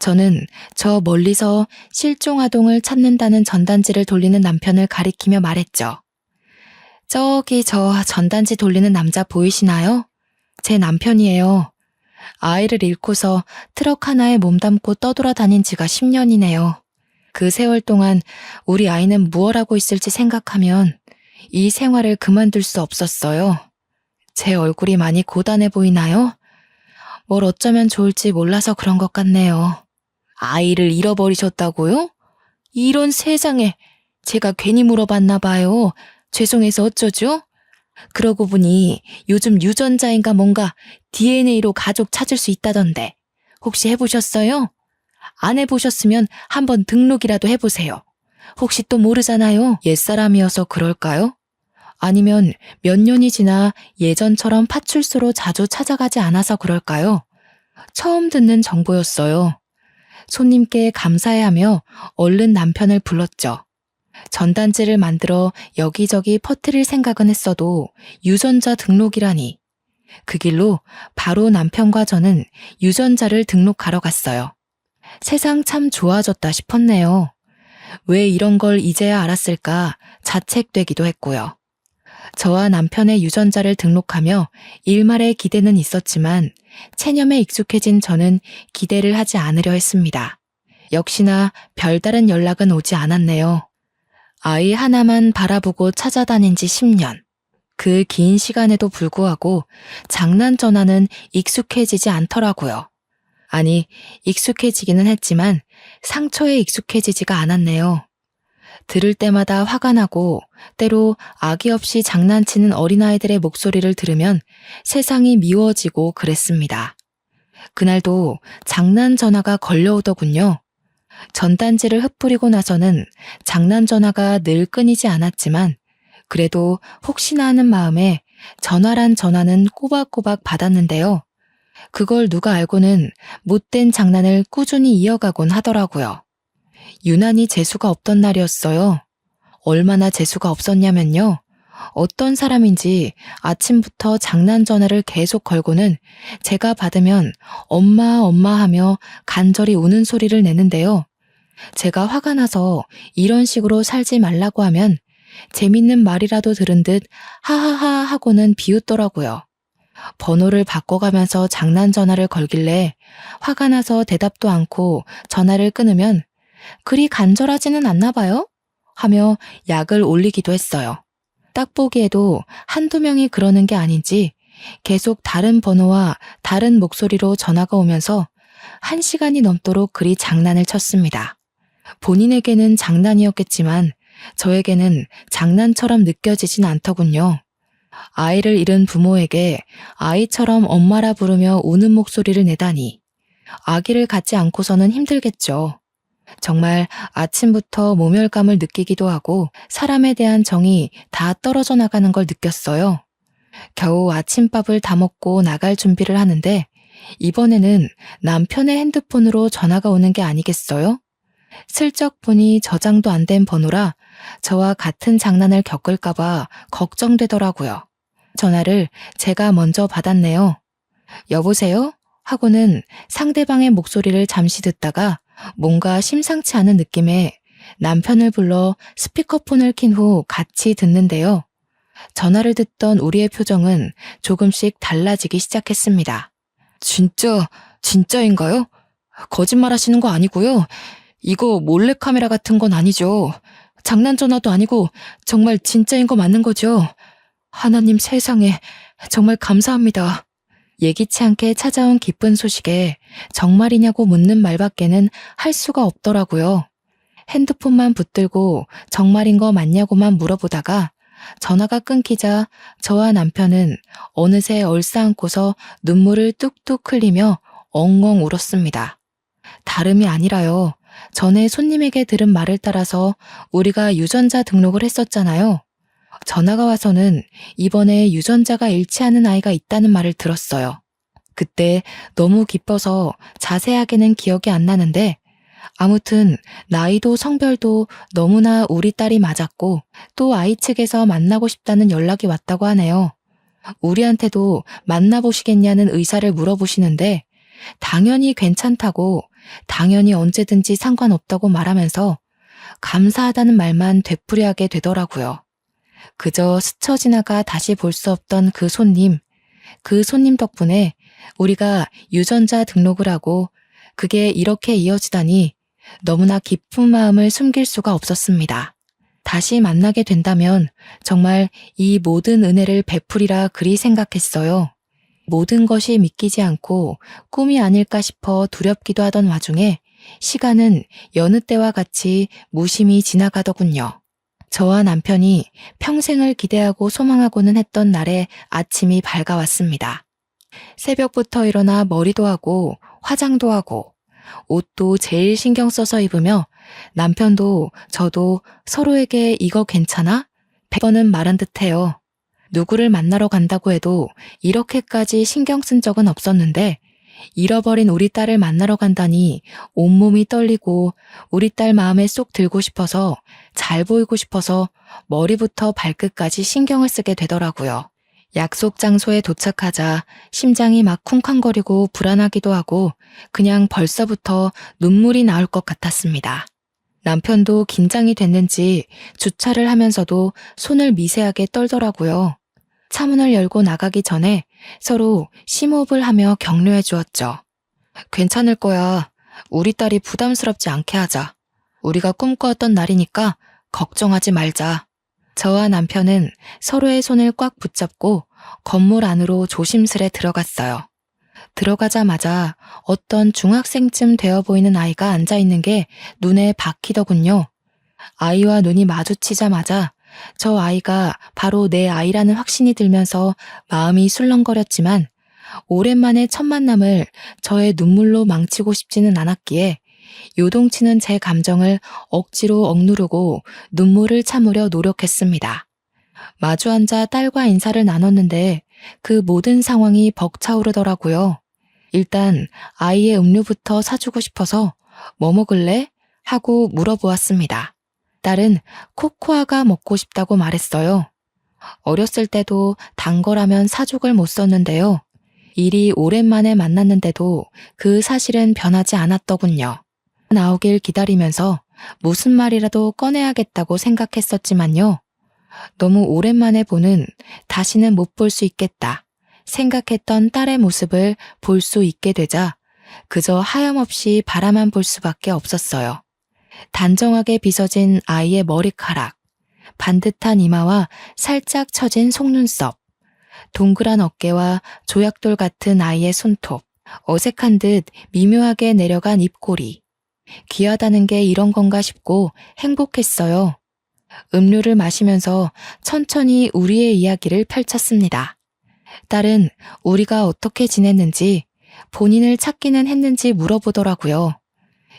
저는 저 멀리서 실종아동을 찾는다는 전단지를 돌리는 남편을 가리키며 말했죠. 저기 저 전단지 돌리는 남자 보이시나요? 제 남편이에요. 아이를 잃고서 트럭 하나에 몸담고 떠돌아다닌 지가 10년이네요. 그 세월 동안 우리 아이는 무얼 하고 있을지 생각하면 이 생활을 그만둘 수 없었어요. 제 얼굴이 많이 고단해 보이나요? 뭘 어쩌면 좋을지 몰라서 그런 것 같네요. 아이를 잃어버리셨다고요? 이런 세상에 제가 괜히 물어봤나 봐요. 죄송해서 어쩌죠? 그러고 보니 요즘 유전자인가 뭔가 DNA로 가족 찾을 수 있다던데 혹시 해보셨어요? 안 해보셨으면 한번 등록이라도 해보세요. 혹시 또 모르잖아요. 옛사람이어서 그럴까요? 아니면 몇 년이 지나 예전처럼 파출소로 자주 찾아가지 않아서 그럴까요? 처음 듣는 정보였어요. 손님께 감사해하며 얼른 남편을 불렀죠. 전단지를 만들어 여기저기 퍼뜨릴 생각은 했어도 유전자 등록이라니. 그 길로 바로 남편과 저는 유전자를 등록하러 갔어요. 세상 참 좋아졌다 싶었네요. 왜 이런 걸 이제야 알았을까 자책되기도 했고요. 저와 남편의 유전자를 등록하며 일말의 기대는 있었지만 체념에 익숙해진 저는 기대를 하지 않으려 했습니다. 역시나 별다른 연락은 오지 않았네요. 아이 하나만 바라보고 찾아다닌 지 10년. 그 긴 시간에도 불구하고 장난 전화는 익숙해지지 않더라고요. 아니, 익숙해지기는 했지만 상처에 익숙해지지가 않았네요. 들을 때마다 화가 나고 때로 악의 없이 장난치는 어린아이들의 목소리를 들으면 세상이 미워지고 그랬습니다. 그날도 장난 전화가 걸려오더군요. 전단지를 흩뿌리고 나서는 장난 전화가 늘 끊이지 않았지만 그래도 혹시나 하는 마음에 전화란 전화는 꼬박꼬박 받았는데요. 그걸 누가 알고는 못된 장난을 꾸준히 이어가곤 하더라고요. 유난히 재수가 없던 날이었어요. 얼마나 재수가 없었냐면요. 어떤 사람인지 아침부터 장난 전화를 계속 걸고는 제가 받으면 엄마 엄마 하며 간절히 우는 소리를 내는데요. 제가 화가 나서 이런 식으로 살지 말라고 하면 재밌는 말이라도 들은 듯 하하하 하고는 비웃더라고요. 번호를 바꿔가면서 장난 전화를 걸길래 화가 나서 대답도 않고 전화를 끊으면 그리 간절하지는 않나 봐요? 하며 약을 올리기도 했어요. 딱 보기에도 한두 명이 그러는 게 아닌지 계속 다른 번호와 다른 목소리로 전화가 오면서 1시간이 넘도록 그리 장난을 쳤습니다. 본인에게는 장난이었겠지만 저에게는 장난처럼 느껴지진 않더군요. 아이를 잃은 부모에게 아이처럼 엄마라 부르며 우는 목소리를 내다니 아기를 갖지 않고서는 힘들겠죠. 정말 아침부터 모멸감을 느끼기도 하고 사람에 대한 정이 다 떨어져 나가는 걸 느꼈어요. 겨우 아침밥을 다 먹고 나갈 준비를 하는데 이번에는 남편의 핸드폰으로 전화가 오는 게 아니겠어요? 슬쩍 보니 저장도 안 된 번호라 저와 같은 장난을 겪을까봐 걱정되더라고요. 전화를 제가 먼저 받았네요. 여보세요? 하고는 상대방의 목소리를 잠시 듣다가 뭔가 심상치 않은 느낌에 남편을 불러 스피커폰을 킨 후 같이 듣는데요. 전화를 듣던 우리의 표정은 조금씩 달라지기 시작했습니다. 진짜인가요? 거짓말 하시는 거 아니고요. 이거 몰래카메라 같은 건 아니죠. 장난 전화도 아니고 정말 진짜인 거 맞는 거죠. 하나님 세상에 정말 감사합니다. 예기치 않게 찾아온 기쁜 소식에 정말이냐고 묻는 말밖에는 할 수가 없더라고요. 핸드폰만 붙들고 정말인 거 맞냐고만 물어보다가 전화가 끊기자 저와 남편은 어느새 얼싸안고서 눈물을 뚝뚝 흘리며 엉엉 울었습니다. 다름이 아니라요. 전에 손님에게 들은 말을 따라서 우리가 유전자 등록을 했었잖아요. 전화가 와서는 이번에 유전자가 일치하는 아이가 있다는 말을 들었어요. 그때 너무 기뻐서 자세하게는 기억이 안 나는데 아무튼 나이도 성별도 너무나 우리 딸이 맞았고 또 아이 측에서 만나고 싶다는 연락이 왔다고 하네요. 우리한테도 만나보시겠냐는 의사를 물어보시는데 당연히 괜찮다고 당연히 언제든지 상관없다고 말하면서 감사하다는 말만 되풀이하게 되더라고요. 그저 스쳐 지나가 다시 볼 수 없던 그 손님 덕분에 우리가 유전자 등록을 하고 그게 이렇게 이어지다니 너무나 기쁜 마음을 숨길 수가 없었습니다. 다시 만나게 된다면 정말 이 모든 은혜를 베풀이라 그리 생각했어요. 모든 것이 믿기지 않고 꿈이 아닐까 싶어 두렵기도 하던 와중에 시간은 여느 때와 같이 무심히 지나가더군요. 저와 남편이 평생을 기대하고 소망하고는 했던 날에 아침이 밝아왔습니다. 새벽부터 일어나 머리도 하고 화장도 하고 옷도 제일 신경 써서 입으며 남편도 저도 서로에게 이거 괜찮아? 100번은 말한 듯해요. 누구를 만나러 간다고 해도 이렇게까지 신경 쓴 적은 없었는데 잃어버린 우리 딸을 만나러 간다니 온몸이 떨리고 우리 딸 마음에 쏙 들고 싶어서 잘 보이고 싶어서 머리부터 발끝까지 신경을 쓰게 되더라고요. 약속 장소에 도착하자 심장이 막 쿵쾅거리고 불안하기도 하고 그냥 벌써부터 눈물이 나올 것 같았습니다. 남편도 긴장이 됐는지 주차를 하면서도 손을 미세하게 떨더라고요. 차문을 열고 나가기 전에 서로 심호흡을 하며 격려해 주었죠. 괜찮을 거야. 우리 딸이 부담스럽지 않게 하자. 우리가 꿈꿔왔던 날이니까 걱정하지 말자. 저와 남편은 서로의 손을 꽉 붙잡고 건물 안으로 조심스레 들어갔어요. 들어가자마자 어떤 중학생쯤 되어 보이는 아이가 앉아있는 게 눈에 박히더군요. 아이와 눈이 마주치자마자 저 아이가 바로 내 아이라는 확신이 들면서 마음이 술렁거렸지만 오랜만에 첫 만남을 저의 눈물로 망치고 싶지는 않았기에 요동치는 제 감정을 억지로 억누르고 눈물을 참으려 노력했습니다. 마주 앉아 딸과 인사를 나눴는데 그 모든 상황이 벅차오르더라고요. 일단 아이의 음료부터 사주고 싶어서 뭐 먹을래? 하고 물어보았습니다. 딸은 코코아가 먹고 싶다고 말했어요. 어렸을 때도 단 거라면 사족을 못 썼는데요. 이리 오랜만에 만났는데도 그 사실은 변하지 않았더군요. 나오길 기다리면서 무슨 말이라도 꺼내야겠다고 생각했었지만요. 너무 오랜만에 보는 다시는 못 볼 수 있겠다 생각했던 딸의 모습을 볼 수 있게 되자 그저 하염없이 바라만 볼 수밖에 없었어요. 단정하게 빗어진 아이의 머리카락, 반듯한 이마와 살짝 처진 속눈썹, 동그란 어깨와 조약돌 같은 아이의 손톱, 어색한 듯 미묘하게 내려간 입꼬리. 귀하다는 게 이런 건가 싶고 행복했어요. 음료를 마시면서 천천히 우리의 이야기를 펼쳤습니다. 딸은 우리가 어떻게 지냈는지, 본인을 찾기는 했는지 물어보더라고요.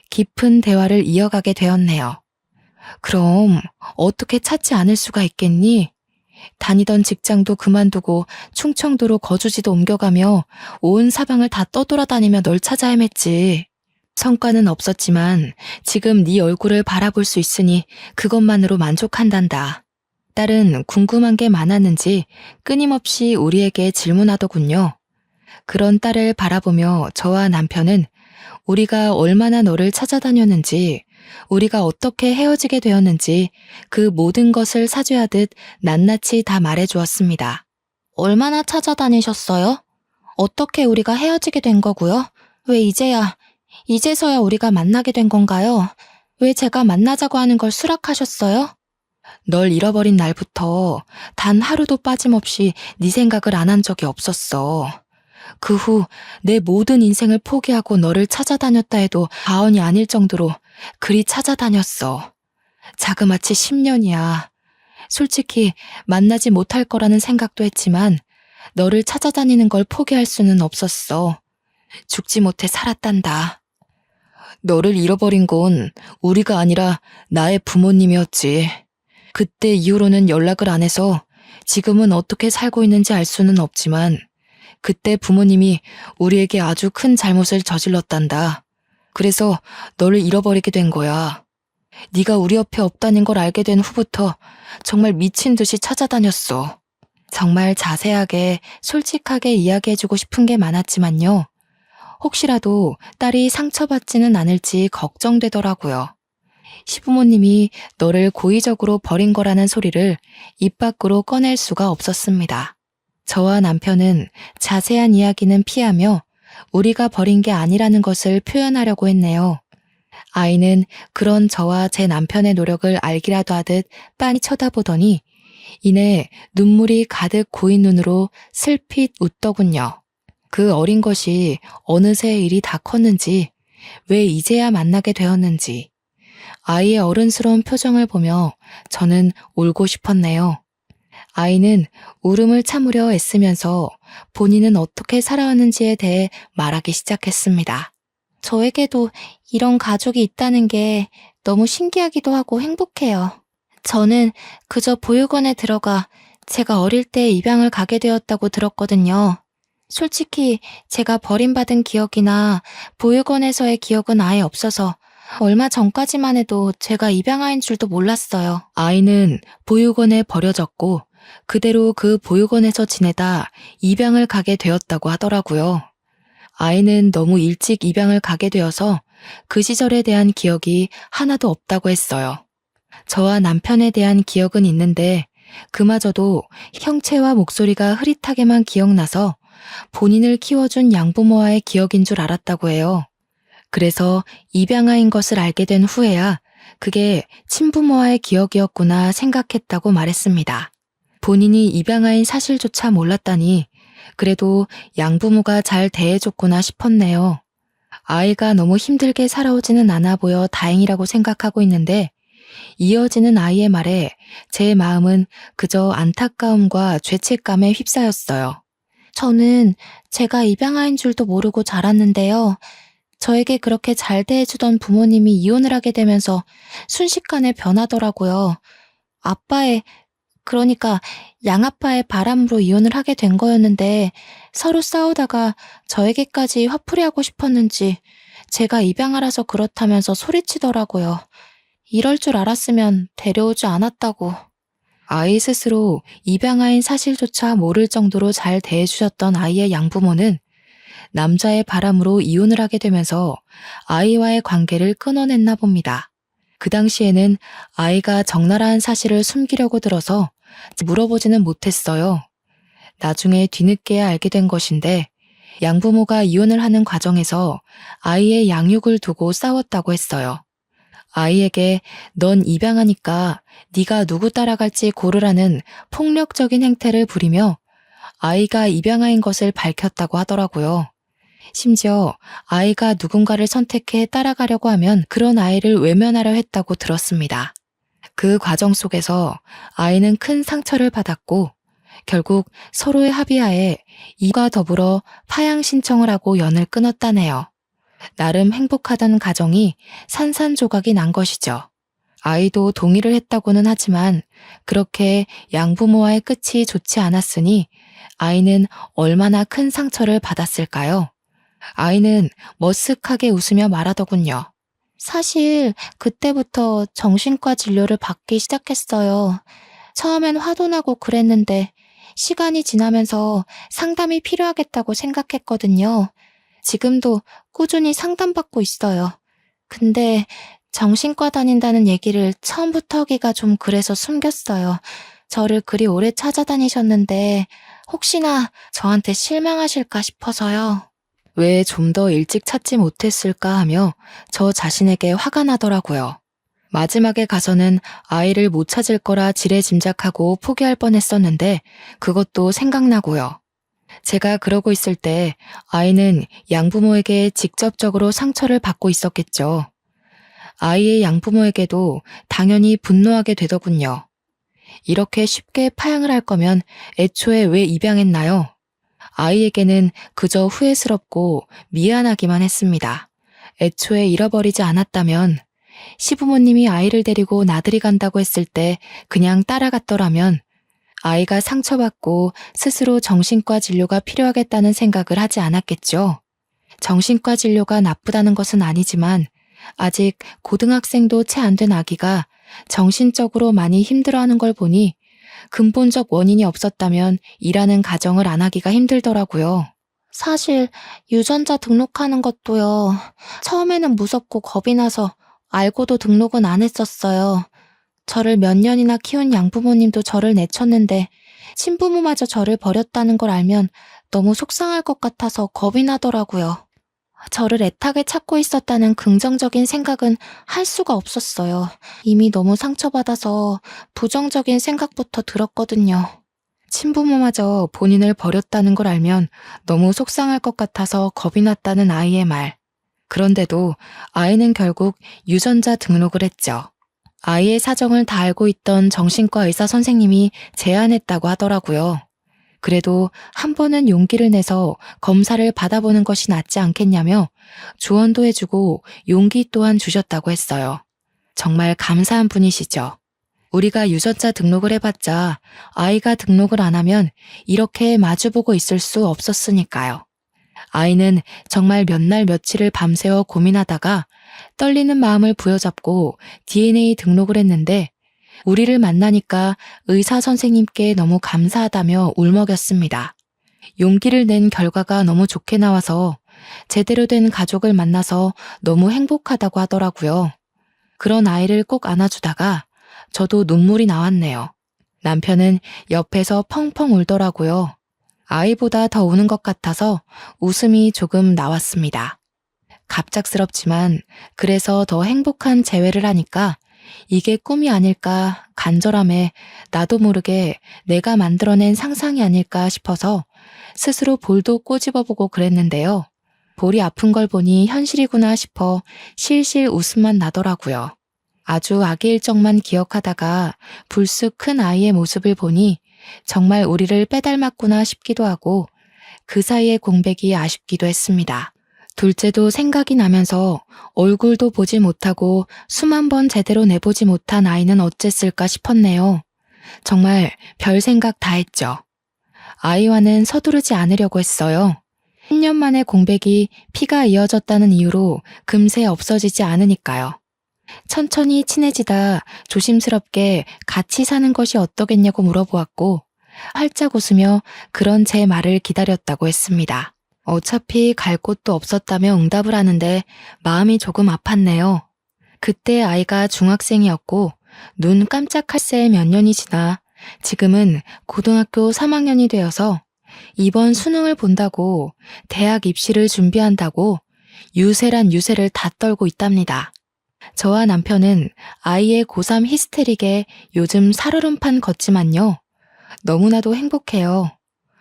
깊은 대화를 이어가게 되었네요. 그럼 어떻게 찾지 않을 수가 있겠니? 다니던 직장도 그만두고 충청도로 거주지도 옮겨가며 온 사방을 다 떠돌아다니며 널 찾아 헤맸지. 성과는 없었지만 지금 네 얼굴을 바라볼 수 있으니 그것만으로 만족한단다. 딸은 궁금한 게 많았는지 끊임없이 우리에게 질문하더군요. 그런 딸을 바라보며 저와 남편은 우리가 얼마나 너를 찾아다녔는지, 우리가 어떻게 헤어지게 되었는지 그 모든 것을 사죄하듯 낱낱이 다 말해주었습니다. 얼마나 찾아다니셨어요? 어떻게 우리가 헤어지게 된 거고요? 왜 이제서야 우리가 만나게 된 건가요? 왜 제가 만나자고 하는 걸 수락하셨어요? 널 잃어버린 날부터 단 하루도 빠짐없이 네 생각을 안 한 적이 없었어. 그 후 내 모든 인생을 포기하고 너를 찾아다녔다 해도 과언이 아닐 정도로 그리 찾아다녔어. 자그마치 10년이야. 솔직히 만나지 못할 거라는 생각도 했지만 너를 찾아다니는 걸 포기할 수는 없었어. 죽지 못해 살았단다. 너를 잃어버린 건 우리가 아니라 나의 부모님이었지. 그때 이후로는 연락을 안 해서 지금은 어떻게 살고 있는지 알 수는 없지만 그때 부모님이 우리에게 아주 큰 잘못을 저질렀단다. 그래서 너를 잃어버리게 된 거야. 네가 우리 옆에 없다는 걸 알게 된 후부터 정말 미친 듯이 찾아다녔어. 정말 자세하게 솔직하게 이야기해주고 싶은 게 많았지만요. 혹시라도 딸이 상처받지는 않을지 걱정되더라고요. 시부모님이 너를 고의적으로 버린 거라는 소리를 입 밖으로 꺼낼 수가 없었습니다. 저와 남편은 자세한 이야기는 피하며 우리가 버린 게 아니라는 것을 표현하려고 했네요. 아이는 그런 저와 제 남편의 노력을 알기라도 하듯 빤히 쳐다보더니 이내 눈물이 가득 고인 눈으로 슬핏 웃더군요. 그 어린 것이 어느새 일이 다 컸는지, 왜 이제야 만나게 되었는지, 아이의 어른스러운 표정을 보며 저는 울고 싶었네요. 아이는 울음을 참으려 애쓰면서 본인은 어떻게 살아왔는지에 대해 말하기 시작했습니다. 저에게도 이런 가족이 있다는 게 너무 신기하기도 하고 행복해요. 저는 그저 보육원에 들어가 제가 어릴 때 입양을 가게 되었다고 들었거든요. 솔직히 제가 버림받은 기억이나 보육원에서의 기억은 아예 없어서 얼마 전까지만 해도 제가 입양아인 줄도 몰랐어요. 아이는 보육원에 버려졌고 그대로 그 보육원에서 지내다 입양을 가게 되었다고 하더라고요. 아이는 너무 일찍 입양을 가게 되어서 그 시절에 대한 기억이 하나도 없다고 했어요. 저와 남편에 대한 기억은 있는데 그마저도 형체와 목소리가 흐릿하게만 기억나서 본인을 키워준 양부모와의 기억인 줄 알았다고 해요. 그래서 입양아인 것을 알게 된 후에야 그게 친부모와의 기억이었구나 생각했다고 말했습니다. 본인이 입양아인 사실조차 몰랐다니 그래도 양부모가 잘 대해줬구나 싶었네요. 아이가 너무 힘들게 살아오지는 않아 보여 다행이라고 생각하고 있는데 이어지는 아이의 말에 제 마음은 그저 안타까움과 죄책감에 휩싸였어요. 저는 제가 입양아인 줄도 모르고 자랐는데요. 저에게 그렇게 잘 대해주던 부모님이 이혼을 하게 되면서 순식간에 변하더라고요. 그러니까 양아빠의 바람으로 이혼을 하게 된 거였는데 서로 싸우다가 저에게까지 화풀이하고 싶었는지 제가 입양아라서 그렇다면서 소리치더라고요. 이럴 줄 알았으면 데려오지 않았다고. 아이 스스로 입양아인 사실조차 모를 정도로 잘 대해주셨던 아이의 양부모는 남자의 바람으로 이혼을 하게 되면서 아이와의 관계를 끊어냈나 봅니다. 그 당시에는 아이가 적나라한 사실을 숨기려고 들어서 물어보지는 못했어요. 나중에 뒤늦게야 알게 된 것인데 양부모가 이혼을 하는 과정에서 아이의 양육을 두고 싸웠다고 했어요. 아이에게 넌 입양하니까 네가 누구 따라갈지 고르라는 폭력적인 행태를 부리며 아이가 입양아인 것을 밝혔다고 하더라고요. 심지어 아이가 누군가를 선택해 따라가려고 하면 그런 아이를 외면하려 했다고 들었습니다. 그 과정 속에서 아이는 큰 상처를 받았고 결국 서로의 합의하에 이와 더불어 파양 신청을 하고 연을 끊었다네요. 나름 행복하던 가정이 산산조각이 난 것이죠. 아이도 동의를 했다고는 하지만 그렇게 양부모와의 끝이 좋지 않았으니 아이는 얼마나 큰 상처를 받았을까요? 아이는 머쓱하게 웃으며 말하더군요. 사실 그때부터 정신과 진료를 받기 시작했어요. 처음엔 화도 나고 그랬는데 시간이 지나면서 상담이 필요하겠다고 생각했거든요. 지금도 꾸준히 상담받고 있어요. 근데 정신과 다닌다는 얘기를 처음부터 하기가 좀 그래서 숨겼어요. 저를 그리 오래 찾아다니셨는데 혹시나 저한테 실망하실까 싶어서요. 왜 좀 더 일찍 찾지 못했을까 하며 저 자신에게 화가 나더라고요. 마지막에 가서는 아이를 못 찾을 거라 지레짐작하고 포기할 뻔했었는데 그것도 생각나고요. 제가 그러고 있을 때 아이는 양부모에게 직접적으로 상처를 받고 있었겠죠. 아이의 양부모에게도 당연히 분노하게 되더군요. 이렇게 쉽게 파양을 할 거면 애초에 왜 입양했나요? 아이에게는 그저 후회스럽고 미안하기만 했습니다. 애초에 잃어버리지 않았다면 시부모님이 아이를 데리고 나들이 간다고 했을 때 그냥 따라갔더라면 아이가 상처받고 스스로 정신과 진료가 필요하겠다는 생각을 하지 않았겠죠. 정신과 진료가 나쁘다는 것은 아니지만 아직 고등학생도 채 안 된 아기가 정신적으로 많이 힘들어하는 걸 보니 근본적 원인이 없었다면 일하는 가정을 안 하기가 힘들더라고요. 사실 유전자 등록하는 것도요. 처음에는 무섭고 겁이 나서 알고도 등록은 안 했었어요. 저를 몇 년이나 키운 양부모님도 저를 내쳤는데 친부모마저 저를 버렸다는 걸 알면 너무 속상할 것 같아서 겁이 나더라고요. 저를 애타게 찾고 있었다는 긍정적인 생각은 할 수가 없었어요. 이미 너무 상처받아서 부정적인 생각부터 들었거든요. 친부모마저 본인을 버렸다는 걸 알면 너무 속상할 것 같아서 겁이 났다는 아이의 말. 그런데도 아이는 결국 유전자 등록을 했죠. 아이의 사정을 다 알고 있던 정신과 의사 선생님이 제안했다고 하더라고요. 그래도 한 번은 용기를 내서 검사를 받아보는 것이 낫지 않겠냐며 조언도 해주고 용기 또한 주셨다고 했어요. 정말 감사한 분이시죠. 우리가 유전자 등록을 해봤자 아이가 등록을 안 하면 이렇게 마주보고 있을 수 없었으니까요. 아이는 정말 몇 날 며칠을 밤새워 고민하다가 떨리는 마음을 부여잡고 DNA 등록을 했는데 우리를 만나니까 의사 선생님께 너무 감사하다며 울먹였습니다. 용기를 낸 결과가 너무 좋게 나와서 제대로 된 가족을 만나서 너무 행복하다고 하더라고요. 그런 아이를 꼭 안아주다가 저도 눈물이 나왔네요. 남편은 옆에서 펑펑 울더라고요. 아이보다 더 우는 것 같아서 웃음이 조금 나왔습니다. 갑작스럽지만 그래서 더 행복한 재회를 하니까 이게 꿈이 아닐까 간절함에 나도 모르게 내가 만들어낸 상상이 아닐까 싶어서 스스로 볼도 꼬집어보고 그랬는데요. 볼이 아픈 걸 보니 현실이구나 싶어 실실 웃음만 나더라고요. 아주 아기일 적만 기억하다가 불쑥 큰 아이의 모습을 보니 정말 우리를 빼닮았구나 싶기도 하고 그 사이의 공백이 아쉽기도 했습니다. 둘째도 생각이 나면서 얼굴도 보지 못하고 수만 번 제대로 내보지 못한 아이는 어쨌을까 싶었네요. 정말 별 생각 다 했죠. 아이와는 서두르지 않으려고 했어요. 10년 만에 공백이 피가 이어졌다는 이유로 금세 없어지지 않으니까요. 천천히 친해지다 조심스럽게 같이 사는 것이 어떠겠냐고 물어보았고 활짝 웃으며 그런 제 말을 기다렸다고 했습니다. 어차피 갈 곳도 없었다며 응답을 하는데 마음이 조금 아팠네요. 그때 아이가 중학생이었고 눈 깜짝할 새에 몇 년이 지나 지금은 고등학교 3학년이 되어서 이번 수능을 본다고 대학 입시를 준비한다고 유세란 유세를 다 떨고 있답니다. 저와 남편은 아이의 고3 히스테릭에 요즘 살얼음판 걷지만요. 너무나도 행복해요.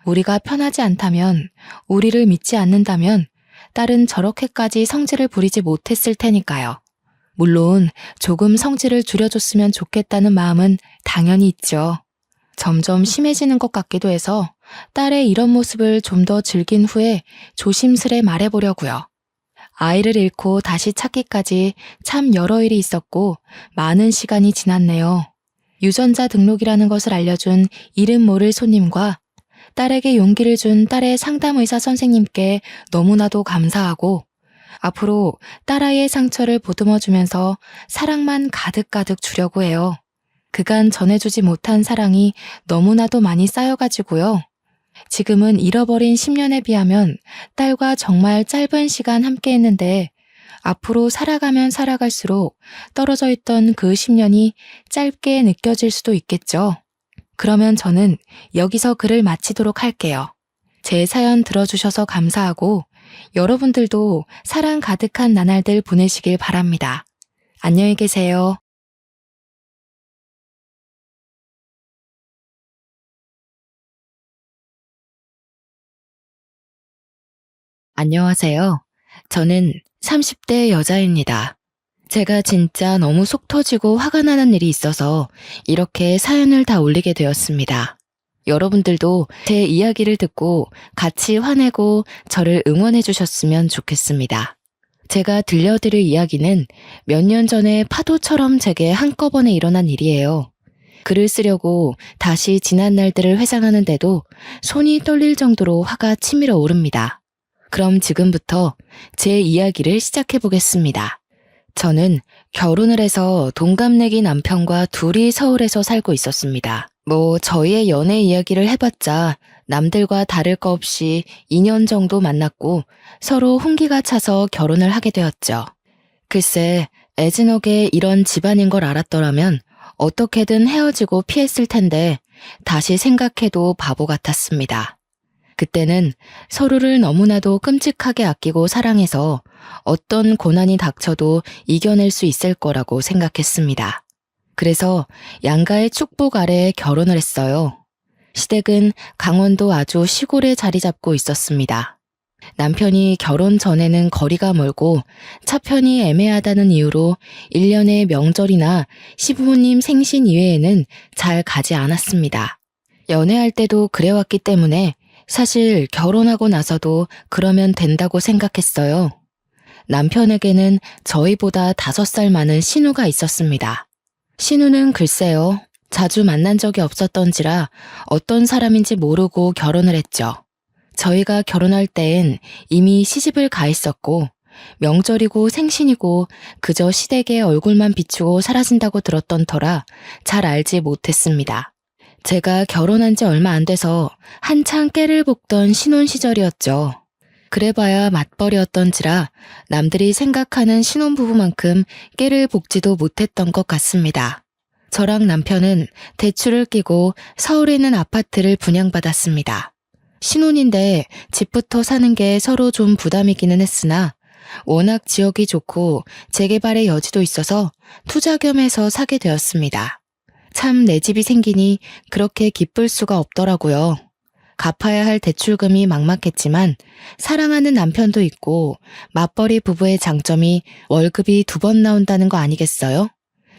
우리가 편하지 않다면, 우리를 믿지 않는다면 딸은 저렇게까지 성질을 부리지 못했을 테니까요. 물론 조금 성질을 줄여줬으면 좋겠다는 마음은 당연히 있죠. 점점 심해지는 것 같기도 해서 딸의 이런 모습을 좀 더 즐긴 후에 조심스레 말해보려고요. 아이를 잃고 다시 찾기까지 참 여러 일이 있었고 많은 시간이 지났네요. 유전자 등록이라는 것을 알려준 이름 모를 손님과 딸에게 용기를 준 딸의 상담의사 선생님께 너무나도 감사하고 앞으로 딸아이의 상처를 보듬어주면서 사랑만 가득가득 주려고 해요. 그간 전해주지 못한 사랑이 너무나도 많이 쌓여가지고요. 지금은 잃어버린 10년에 비하면 딸과 정말 짧은 시간 함께 했는데 앞으로 살아가면 살아갈수록 떨어져 있던 그 10년이 짧게 느껴질 수도 있겠죠. 그러면 저는 여기서 글을 마치도록 할게요. 제 사연 들어주셔서 감사하고 여러분들도 사랑 가득한 나날들 보내시길 바랍니다. 안녕히 계세요. 안녕하세요. 저는 30대 여자입니다. 제가 진짜 너무 속 터지고 화가 나는 일이 있어서 이렇게 사연을 다 올리게 되었습니다. 여러분들도 제 이야기를 듣고 같이 화내고 저를 응원해 주셨으면 좋겠습니다. 제가 들려드릴 이야기는 몇 년 전에 파도처럼 제게 한꺼번에 일어난 일이에요. 글을 쓰려고 다시 지난 날들을 회상하는데도 손이 떨릴 정도로 화가 치밀어 오릅니다. 그럼 지금부터 제 이야기를 시작해 보겠습니다. 저는 결혼을 해서 동갑내기 남편과 둘이 서울에서 살고 있었습니다. 저희의 연애 이야기를 해봤자 남들과 다를 거 없이 2년 정도 만났고 서로 혼기가 차서 결혼을 하게 되었죠. 글쎄, 애진옥에 이런 집안인 걸 알았더라면 어떻게든 헤어지고 피했을 텐데 다시 생각해도 바보 같았습니다. 그때는 서로를 너무나도 끔찍하게 아끼고 사랑해서 어떤 고난이 닥쳐도 이겨낼 수 있을 거라고 생각했습니다. 그래서 양가의 축복 아래 결혼을 했어요. 시댁은 강원도 아주 시골에 자리 잡고 있었습니다. 남편이 결혼 전에는 거리가 멀고 차편이 애매하다는 이유로 1년에 명절이나 시부모님 생신 이외에는 잘 가지 않았습니다. 연애할 때도 그래왔기 때문에 사실 결혼하고 나서도 그러면 된다고 생각했어요. 남편에게는 저희보다 5살 많은 신우가 있었습니다. 신우는 글쎄요, 자주 만난 적이 없었던지라 어떤 사람인지 모르고 결혼을 했죠. 저희가 결혼할 때엔 이미 시집을 가 있었고 명절이고 생신이고 그저 시댁의 얼굴만 비추고 사라진다고 들었던 터라 잘 알지 못했습니다. 제가 결혼한 지 얼마 안 돼서 한창 깨를 볶던 신혼 시절이었죠. 그래봐야 맞벌이였던지라 남들이 생각하는 신혼부부만큼 깨를 볶지도 못했던 것 같습니다. 저랑 남편은 대출을 끼고 서울에 있는 아파트를 분양받았습니다. 신혼인데 집부터 사는 게 서로 좀 부담이기는 했으나 워낙 지역이 좋고 재개발의 여지도 있어서 투자 겸해서 사게 되었습니다. 참 내 집이 생기니 그렇게 기쁠 수가 없더라고요. 갚아야 할 대출금이 막막했지만 사랑하는 남편도 있고 맞벌이 부부의 장점이 월급이 2번 나온다는 거 아니겠어요?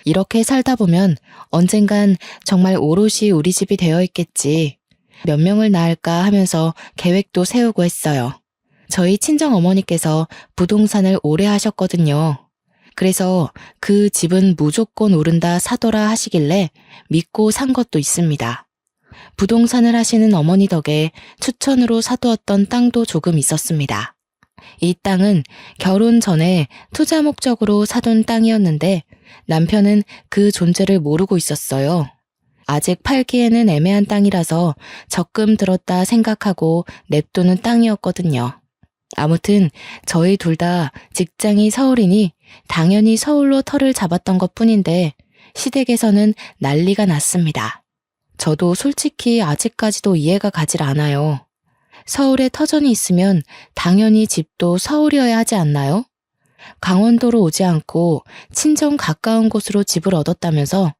이렇게 살다 보면 언젠간 정말 오롯이 우리 집이 되어 있겠지. 몇 명을 낳을까 하면서 계획도 세우고 했어요. 저희 친정 어머니께서 부동산을 오래 하셨거든요. 그래서 그 집은 무조건 오른다 사더라 하시길래 믿고 산 것도 있습니다. 부동산을 하시는 어머니 덕에 추천으로 사두었던 땅도 조금 있었습니다. 이 땅은 결혼 전에 투자 목적으로 사둔 땅이었는데 남편은 그 존재를 모르고 있었어요. 아직 팔기에는 애매한 땅이라서 적금 들었다 생각하고 냅두는 땅이었거든요. 아무튼 저희 둘 다 직장이 서울이니 당연히 서울로 터를 잡았던 것뿐인데 시댁에서는 난리가 났습니다. 저도 솔직히 아직까지도 이해가 가질 않아요. 서울에 터전이 있으면 당연히 집도 서울이어야 하지 않나요? 강원도로 오지 않고 친정 가까운 곳으로 집을 얻었다면서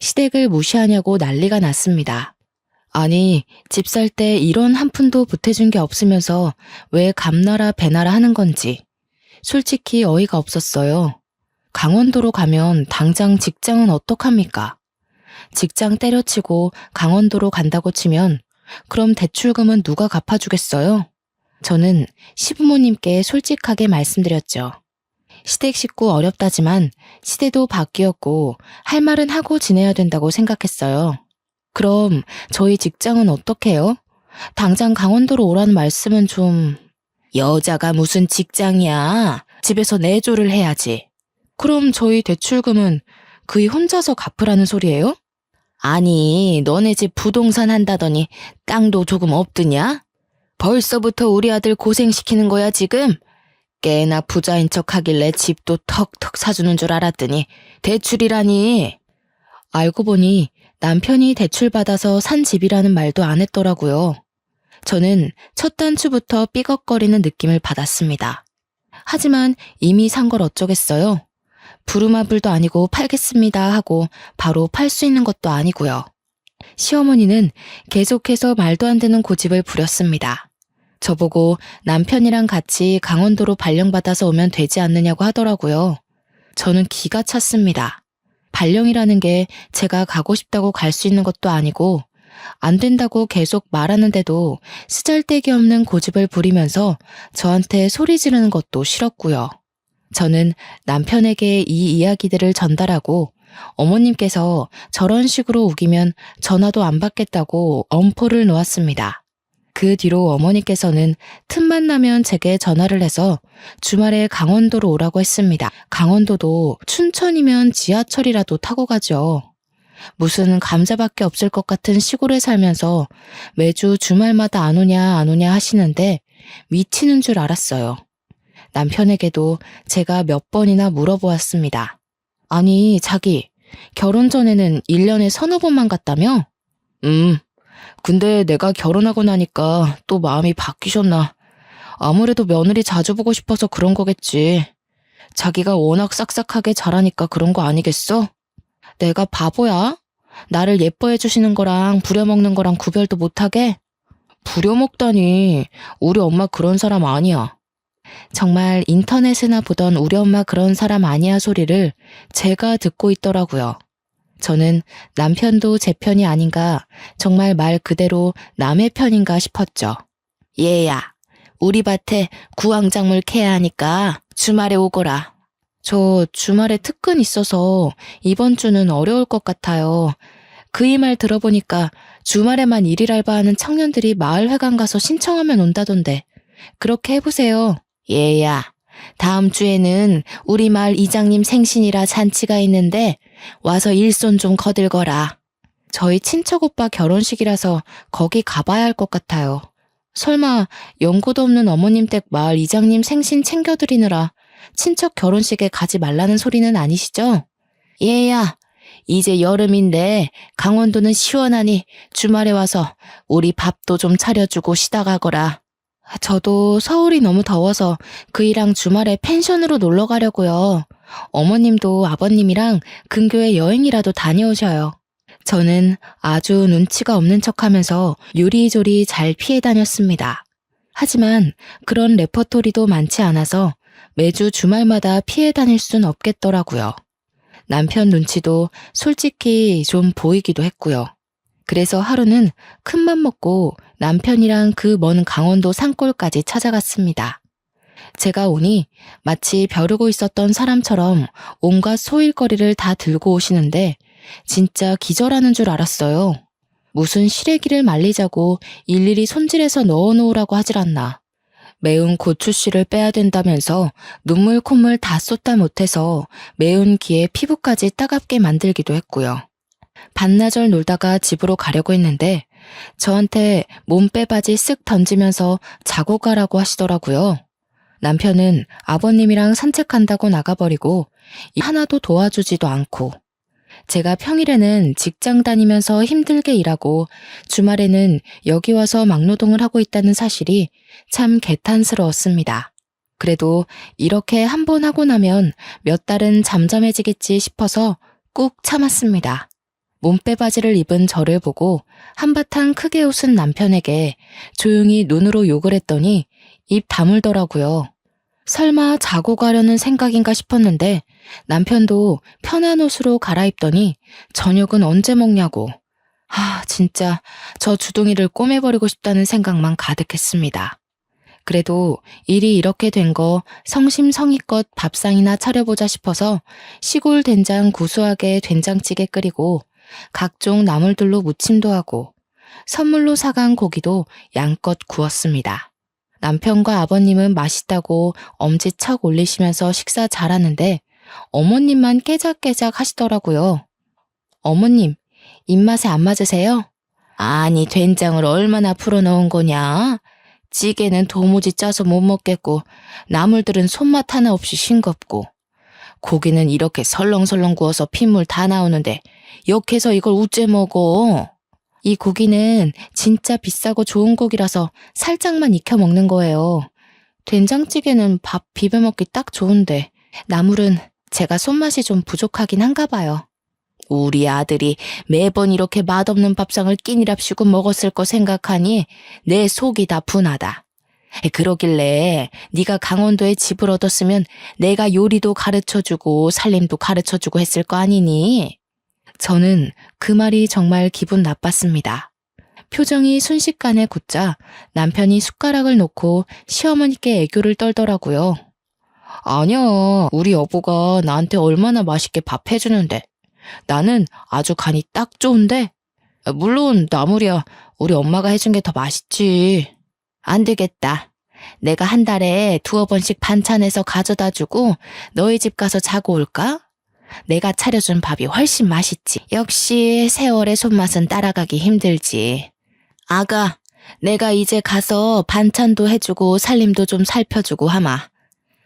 시댁을 무시하냐고 난리가 났습니다. 아니, 집 살 때 이런 한 푼도 보태준 게 없으면서 왜 감나라 배나라 하는 건지 솔직히 어이가 없었어요. 강원도로 가면 당장 직장은 어떡합니까? 직장 때려치고 강원도로 간다고 치면 그럼 대출금은 누가 갚아주겠어요? 저는 시부모님께 솔직하게 말씀드렸죠. 시댁 식구 어렵다지만 시대도 바뀌었고 할 말은 하고 지내야 된다고 생각했어요. 그럼 저희 직장은 어떡해요? 당장 강원도로 오라는 말씀은 좀... 여자가 무슨 직장이야. 집에서 내조를 해야지. 그럼 저희 대출금은 그이 혼자서 갚으라는 소리예요? 아니, 너네 집 부동산 한다더니 땅도 조금 없드냐? 벌써부터 우리 아들 고생시키는 거야, 지금? 꽤나 부자인 척 하길래 집도 턱턱 사주는 줄 알았더니 대출이라니. 알고 보니 남편이 대출받아서 산 집이라는 말도 안 했더라고요. 저는 첫 단추부터 삐걱거리는 느낌을 받았습니다. 하지만 이미 산 걸 어쩌겠어요. 부루마블도 아니고 팔겠습니다 하고 바로 팔 수 있는 것도 아니고요. 시어머니는 계속해서 말도 안 되는 고집을 부렸습니다. 저보고 남편이랑 같이 강원도로 발령받아서 오면 되지 않느냐고 하더라고요. 저는 기가 찼습니다. 발령이라는 게 제가 가고 싶다고 갈 수 있는 것도 아니고 안 된다고 계속 말하는데도 쓰잘데기 없는 고집을 부리면서 저한테 소리 지르는 것도 싫었고요. 저는 남편에게 이 이야기들을 전달하고 어머님께서 저런 식으로 우기면 전화도 안 받겠다고 엄포를 놓았습니다. 그 뒤로 어머니께서는 틈만 나면 제게 전화를 해서 주말에 강원도로 오라고 했습니다. 강원도도 춘천이면 지하철이라도 타고 가죠. 무슨 감자밖에 없을 것 같은 시골에 살면서 매주 주말마다 안 오냐 하시는데 미치는 줄 알았어요. 남편에게도 제가 몇 번이나 물어보았습니다. 아니, 자기, 결혼 전에는 1년에 서너 번만 갔다며? 근데 내가 결혼하고 나니까 또 마음이 바뀌셨나. 아무래도 며느리 자주 보고 싶어서 그런 거겠지. 자기가 워낙 싹싹하게 잘하니까 그런 거 아니겠어? 내가 바보야? 나를 예뻐해 주시는 거랑 부려먹는 거랑 구별도 못하게? 부려먹다니, 우리 엄마 그런 사람 아니야. 정말 인터넷에나 보던 우리 엄마 그런 사람 아니야 소리를 제가 듣고 있더라고요. 저는 남편도 제 편이 아닌가, 정말 말 그대로 남의 편인가 싶었죠. 얘야, 우리 밭에 구황작물 캐야 하니까 주말에 오거라. 저 주말에 특근 있어서 이번 주는 어려울 것 같아요. 그이 말 들어보니까 주말에만 일일 알바하는 청년들이 마을회관 가서 신청하면 온다던데. 그렇게 해보세요. 얘야, 다음 주에는 우리 마을 이장님 생신이라 잔치가 있는데 와서 일손 좀 거들거라. 저희 친척 오빠 결혼식이라서 거기 가봐야 할 것 같아요. 설마 연고도 없는 어머님 댁 마을 이장님 생신 챙겨드리느라 친척 결혼식에 가지 말라는 소리는 아니시죠? 얘야, 이제 여름인데 강원도는 시원하니 주말에 와서 우리 밥도 좀 차려주고 쉬다 가거라. 저도 서울이 너무 더워서 그이랑 주말에 펜션으로 놀러 가려고요. 어머님도 아버님이랑 근교에 여행이라도 다녀오셔요. 저는 아주 눈치가 없는 척하면서 요리조리 잘 피해 다녔습니다. 하지만 그런 레퍼토리도 많지 않아서 매주 주말마다 피해 다닐 순 없겠더라고요. 남편 눈치도 솔직히 좀 보이기도 했고요. 그래서 하루는 큰맘 먹고 남편이랑 그 먼 강원도 산골까지 찾아갔습니다. 제가 오니 마치 벼르고 있었던 사람처럼 온갖 소일거리를 다 들고 오시는데 진짜 기절하는 줄 알았어요. 무슨 시래기를 말리자고 일일이 손질해서 넣어놓으라고 하질 않나. 매운 고추씨를 빼야 된다면서 눈물 콧물 다 쏟다 못해서 매운 기에 피부까지 따갑게 만들기도 했고요. 반나절 놀다가 집으로 가려고 했는데 저한테 몸빼바지 쓱 던지면서 자고 가라고 하시더라고요. 남편은 아버님이랑 산책한다고 나가버리고 하나도 도와주지도 않고, 제가 평일에는 직장 다니면서 힘들게 일하고 주말에는 여기 와서 막노동을 하고 있다는 사실이 참 개탄스러웠습니다. 그래도 이렇게 한 번 하고 나면 몇 달은 잠잠해지겠지 싶어서 꾹 참았습니다. 몸빼바지를 입은 저를 보고 한바탕 크게 웃은 남편에게 조용히 눈으로 욕을 했더니 입 다물더라고요. 설마 자고 가려는 생각인가 싶었는데 남편도 편한 옷으로 갈아입더니 저녁은 언제 먹냐고. 진짜 저 주둥이를 꼬매버리고 싶다는 생각만 가득했습니다. 그래도 일이 이렇게 된 거 성심성의껏 밥상이나 차려보자 싶어서 시골 된장 구수하게 된장찌개 끓이고 각종 나물들로 무침도 하고 선물로 사간 고기도 양껏 구웠습니다. 남편과 아버님은 맛있다고 엄지척 올리시면서 식사 잘하는데 어머님만 깨작깨작 하시더라고요. 어머님, 입맛에 안 맞으세요? 아니, 된장을 얼마나 풀어넣은 거냐? 찌개는 도무지 짜서 못 먹겠고 나물들은 손맛 하나 없이 싱겁고 고기는 이렇게 설렁설렁 구워서 핏물 다 나오는데 역해서 이걸 우째 먹어? 이 고기는 진짜 비싸고 좋은 고기라서 살짝만 익혀 먹는 거예요. 된장찌개는 밥 비벼 먹기 딱 좋은데 나물은 제가 손맛이 좀 부족하긴 한가 봐요. 우리 아들이 매번 이렇게 맛없는 밥상을 끼니랍시고 먹었을 거 생각하니 내 속이 다 분하다. 그러길래 네가 강원도에 집을 얻었으면 내가 요리도 가르쳐주고 살림도 가르쳐주고 했을 거 아니니? 저는 그 말이 정말 기분 나빴습니다. 표정이 순식간에 굳자 남편이 숟가락을 놓고 시어머니께 애교를 떨더라고요. 아니야, 우리 여보가 나한테 얼마나 맛있게 밥 해주는데. 나는 아주 간이 딱 좋은데. 물론 나물이야 우리 엄마가 해준 게 더 맛있지. 안 되겠다. 내가 한 달에 2-3번씩 반찬해서 가져다 주고 너희 집 가서 자고 올까? 내가 차려준 밥이 훨씬 맛있지. 역시 세월의 손맛은 따라가기 힘들지. 아가, 내가 이제 가서 반찬도 해주고 살림도 좀 살펴주고 하마.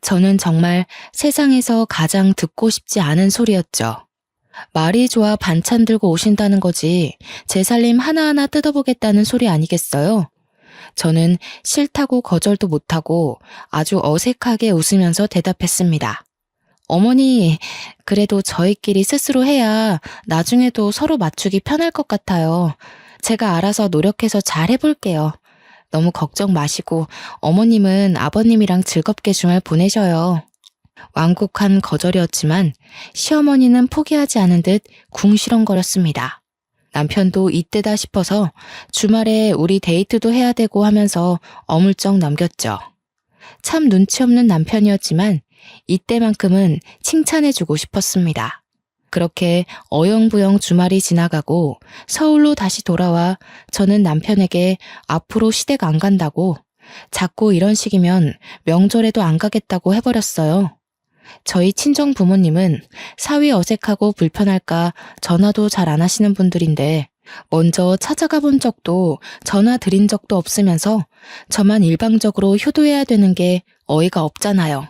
저는 정말 세상에서 가장 듣고 싶지 않은 소리였죠. 말이 좋아 반찬 들고 오신다는 거지 제 살림 하나하나 뜯어보겠다는 소리 아니겠어요? 저는 싫다고 거절도 못하고 아주 어색하게 웃으면서 대답했습니다. 어머니, 그래도 저희끼리 스스로 해야 나중에도 서로 맞추기 편할 것 같아요. 제가 알아서 노력해서 잘 해볼게요. 너무 걱정 마시고 어머님은 아버님이랑 즐겁게 주말 보내셔요. 완곡한 거절이었지만 시어머니는 포기하지 않은 듯 궁시렁거렸습니다. 남편도 이때다 싶어서 주말에 우리 데이트도 해야 되고 하면서 어물쩍 넘겼죠. 참 눈치 없는 남편이었지만 이때만큼은 칭찬해주고 싶었습니다. 그렇게 어영부영 주말이 지나가고 서울로 다시 돌아와 저는 남편에게 앞으로 시댁 안 간다고 자꾸 이런 식이면 명절에도 안 가겠다고 해버렸어요. 저희 친정 부모님은 사위 어색하고 불편할까 전화도 잘 안 하시는 분들인데 먼저 찾아가 본 적도 전화 드린 적도 없으면서 저만 일방적으로 효도해야 되는 게 어이가 없잖아요.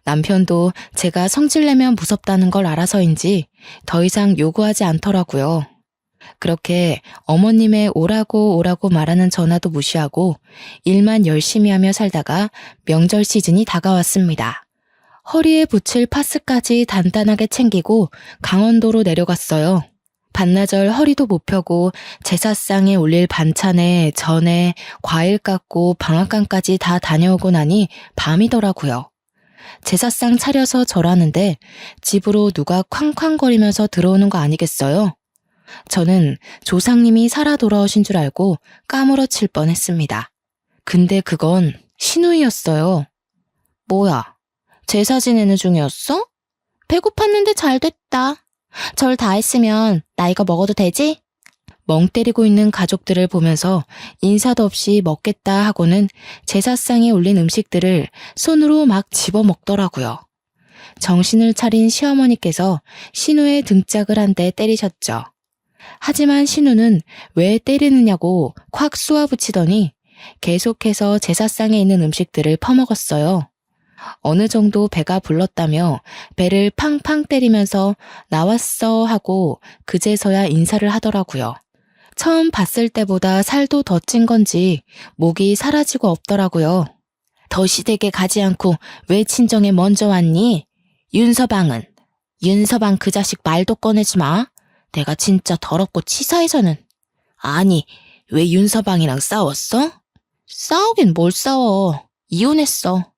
남편도 제가 성질내면 무섭다는 걸 알아서인지 더 이상 요구하지 않더라고요. 그렇게 어머님의 오라고 말하는 전화도 무시하고 일만 열심히 하며 살다가 명절 시즌이 다가왔습니다. 허리에 붙일 파스까지 단단하게 챙기고 강원도로 내려갔어요. 반나절 허리도 못 펴고 제사상에 올릴 반찬에 전에 과일 깎고 방앗간까지 다 다녀오고 나니 밤이더라고요. 제사상 차려서 절하는데 집으로 누가 쾅쾅거리면서 들어오는 거 아니겠어요? 저는 조상님이 살아 돌아오신 줄 알고 까무러칠 뻔했습니다. 근데 그건 시누이였어요. 뭐야, 제사 지내는 중이었어? 배고팠는데 잘 됐다. 절 다 했으면 나 이거 먹어도 되지? 멍 때리고 있는 가족들을 보면서 인사도 없이 먹겠다 하고는 제사상에 올린 음식들을 손으로 막 집어먹더라고요. 정신을 차린 시어머니께서 신우의 등짝을 한 대 때리셨죠. 하지만 신우는 왜 때리느냐고 콱 쏘아붙이더니 계속해서 제사상에 있는 음식들을 퍼먹었어요. 어느 정도 배가 불렀다며 배를 팡팡 때리면서 나왔어 하고 그제서야 인사를 하더라고요. 처음 봤을 때보다 살도 더 찐 건지 목이 사라지고 없더라고요. 더 시댁에 가지 않고 왜 친정에 먼저 왔니? 윤서방은? 윤서방 그 자식 말도 꺼내지 마. 내가 진짜 더럽고 치사해서는. 아니, 왜 윤서방이랑 싸웠어? 싸우긴 뭘 싸워. 이혼했어.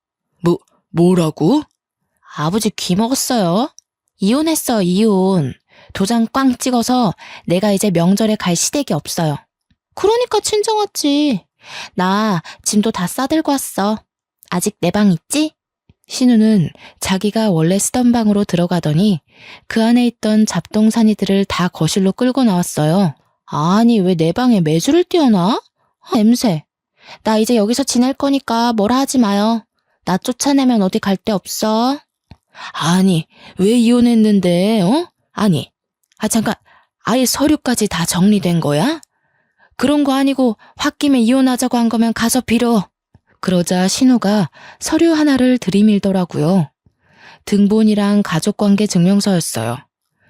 뭐라고? 아버지 귀 먹었어요. 이혼했어, 이혼. 도장 꽝 찍어서 내가 이제 명절에 갈 시댁이 없어요. 그러니까 친정 왔지. 나 짐도 다 싸들고 왔어. 아직 내 방 있지? 신우는 자기가 원래 쓰던 방으로 들어가더니 그 안에 있던 잡동사니들을 다 거실로 끌고 나왔어요. 아니, 왜 내 방에 매주를 띄워놔? 냄새. 나 이제 여기서 지낼 거니까 뭐라 하지 마요. 나 쫓아내면 어디 갈 데 없어. 아니, 왜 이혼했는데, 아니, 잠깐, 아예 서류까지 다 정리된 거야? 그런 거 아니고 홧김에 이혼하자고 한 거면 가서 빌어. 그러자 신우가 서류 하나를 들이밀더라고요. 등본이랑 가족관계 증명서였어요.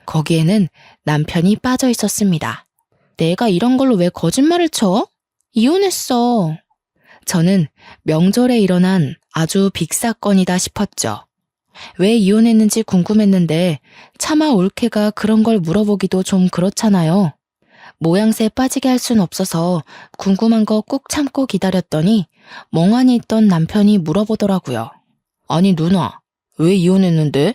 거기에는 남편이 빠져 있었습니다. 내가 이런 걸로 왜 거짓말을 쳐? 이혼했어. 저는 명절에 일어난 아주 빅사건이다 싶었죠. 왜 이혼했는지 궁금했는데 차마 올케가 그런 걸 물어보기도 좀 그렇잖아요. 모양새 빠지게 할 순 없어서 궁금한 거 꾹 참고 기다렸더니 멍하니 있던 남편이 물어보더라고요. 아니 누나, 왜 이혼했는데?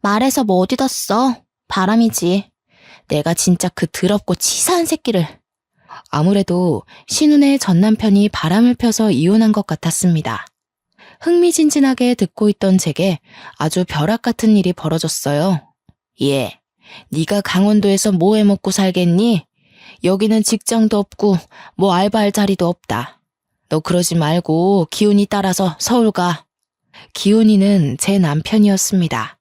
말해서 뭐 어디다 써? 바람이지. 내가 진짜 그 더럽고 치사한 새끼를. 아무래도 신운의 전 남편이 바람을 펴서 이혼한 것 같았습니다. 흥미진진하게 듣고 있던 제게 아주 벼락 같은 일이 벌어졌어요. 예, 네가 강원도에서 뭐 해먹고 살겠니? 여기는 직장도 없고 뭐 알바할 자리도 없다. 너 그러지 말고 기훈이 따라서 서울 가. 기훈이는 제 남편이었습니다.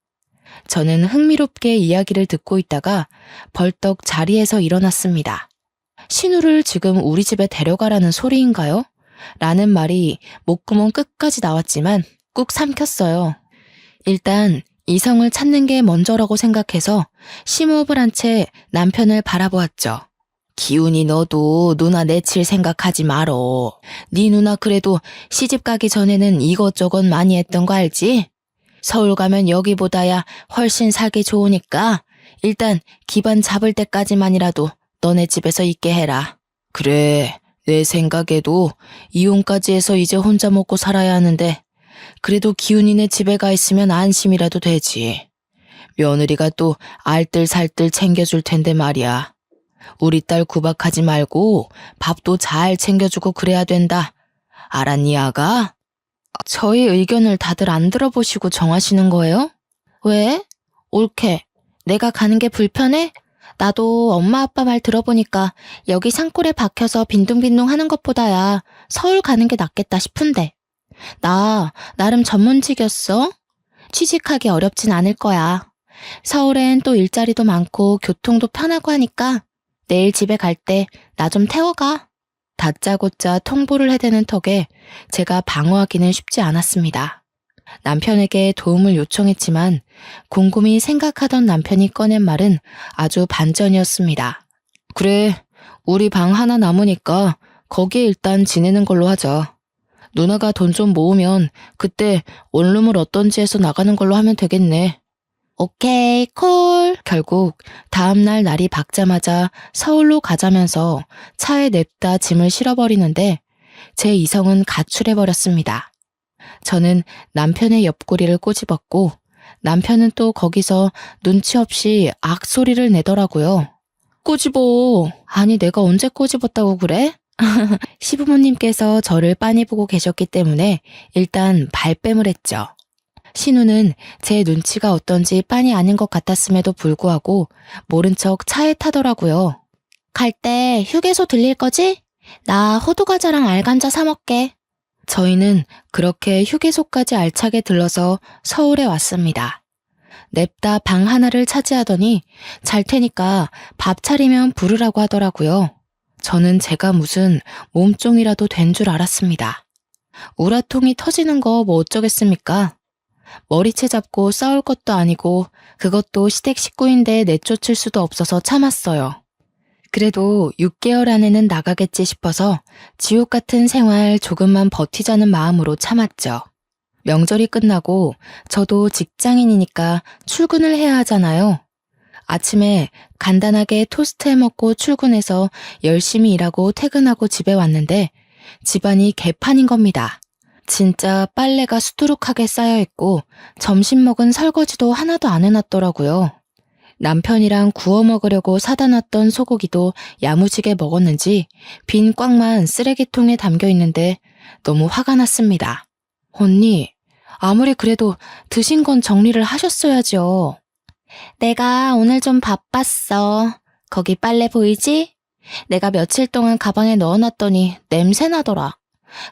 저는 흥미롭게 이야기를 듣고 있다가 벌떡 자리에서 일어났습니다. 신우를 지금 우리 집에 데려가라는 소리인가요? 라는 말이 목구멍 끝까지 나왔지만 꾹 삼켰어요. 일단 이성을 찾는 게 먼저라고 생각해서 심호흡을 한 채 남편을 바라보았죠. 기훈이 너도 누나 내칠 생각하지 말어. 네 누나 그래도 시집 가기 전에는 이것저것 많이 했던 거 알지? 서울 가면 여기보다야 훨씬 살기 좋으니까 일단 기반 잡을 때까지만이라도 너네 집에서 있게 해라. 그래, 내 생각에도 이혼까지 해서 이제 혼자 먹고 살아야 하는데 그래도 기훈이네 집에 가 있으면 안심이라도 되지. 며느리가 또 알뜰살뜰 챙겨줄 텐데 말이야. 우리 딸 구박하지 말고 밥도 잘 챙겨주고 그래야 된다. 알았니, 아가? 저희 의견을 다들 안 들어보시고 정하시는 거예요? 왜? 옳게. 내가 가는 게 불편해? 나도 엄마 아빠 말 들어보니까 여기 산골에 박혀서 빈둥빈둥 하는 것보다야 서울 가는 게 낫겠다 싶은데. 나 나름 전문직이었어. 취직하기 어렵진 않을 거야. 서울엔 또 일자리도 많고 교통도 편하고 하니까 내일 집에 갈 때 나 좀 태워가. 다짜고짜 통보를 해대는 턱에 제가 방어하기는 쉽지 않았습니다. 남편에게 도움을 요청했지만 곰곰이 생각하던 남편이 꺼낸 말은 아주 반전이었습니다. 그래, 우리 방 하나 남으니까 거기에 일단 지내는 걸로 하자. 누나가 돈 좀 모으면 그때 원룸을 어떤지 해서 나가는 걸로 하면 되겠네. 오케이, 콜. 결국 다음날 날이 밝자마자 서울로 가자면서 차에 냅다 짐을 실어버리는데 제 이성은 가출해버렸습니다. 저는 남편의 옆구리를 꼬집었고 남편은 또 거기서 눈치 없이 악소리를 내더라고요. 꼬집어. 아니 내가 언제 꼬집었다고 그래? 시부모님께서 저를 빤히 보고 계셨기 때문에 일단 발뺌을 했죠. 신우는 제 눈치가 어떤지 빤히 아는 것 같았음에도 불구하고 모른 척 차에 타더라고요. 갈 때 휴게소 들릴 거지? 나 호두과자랑 알감자 사 먹게. 저희는 그렇게 휴게소까지 알차게 들러서 서울에 왔습니다. 냅다 방 하나를 차지하더니 잘 테니까 밥 차리면 부르라고 하더라고요. 저는 제가 무슨 몸종이라도 된 줄 알았습니다. 우라통이 터지는 거 뭐 어쩌겠습니까? 머리채 잡고 싸울 것도 아니고 그것도 시댁 식구인데 내쫓을 수도 없어서 참았어요. 그래도 6개월 안에는 나가겠지 싶어서 지옥 같은 생활 조금만 버티자는 마음으로 참았죠. 명절이 끝나고 저도 직장인이니까 출근을 해야 하잖아요. 아침에 간단하게 토스트 해 먹고 출근해서 열심히 일하고 퇴근하고 집에 왔는데 집안이 개판인 겁니다. 진짜 빨래가 수두룩하게 쌓여있고 점심 먹은 설거지도 하나도 안 해놨더라고요. 남편이랑 구워 먹으려고 사다 놨던 소고기도 야무지게 먹었는지 빈 꽉만 쓰레기통에 담겨 있는데 너무 화가 났습니다. 언니, 아무리 그래도 드신 건 정리를 하셨어야죠. 내가 오늘 좀 바빴어. 거기 빨래 보이지? 내가 며칠 동안 가방에 넣어놨더니 냄새 나더라.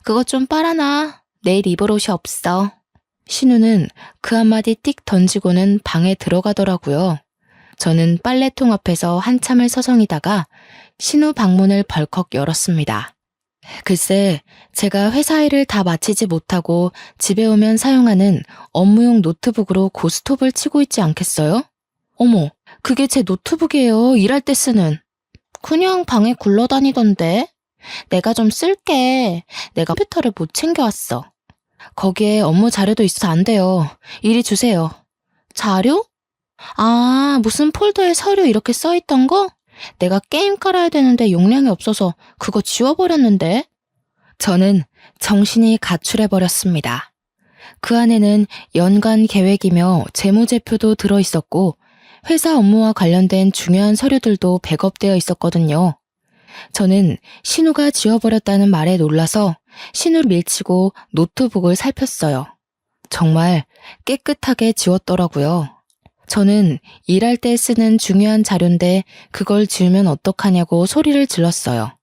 그것 좀 빨아놔. 내일 입을 옷이 없어. 신우는 그 한마디 띡 던지고는 방에 들어가더라고요. 저는 빨래통 앞에서 한참을 서성이다가 신우 방문을 벌컥 열었습니다. 글쎄, 제가 회사 일을 다 마치지 못하고 집에 오면 사용하는 업무용 노트북으로 고스톱을 치고 있지 않겠어요? 어머, 그게 제 노트북이에요. 일할 때 쓰는. 그냥 방에 굴러다니던데. 내가 좀 쓸게. 내가 컴퓨터를 못 챙겨왔어. 거기에 업무 자료도 있어서 안 돼요. 이리 주세요. 자료? 아, 무슨 폴더에 서류 이렇게 써있던 거? 내가 게임 깔아야 되는데 용량이 없어서 그거 지워버렸는데. 저는 정신이 가출해버렸습니다. 그 안에는 연간 계획이며 재무제표도 들어있었고 회사 업무와 관련된 중요한 서류들도 백업되어 있었거든요. 저는 신우가 지워버렸다는 말에 놀라서 신우를 밀치고 노트북을 살폈어요. 정말 깨끗하게 지웠더라고요. 저는 일할 때 쓰는 중요한 자료인데 그걸 지우면 어떡하냐고 소리를 질렀어요.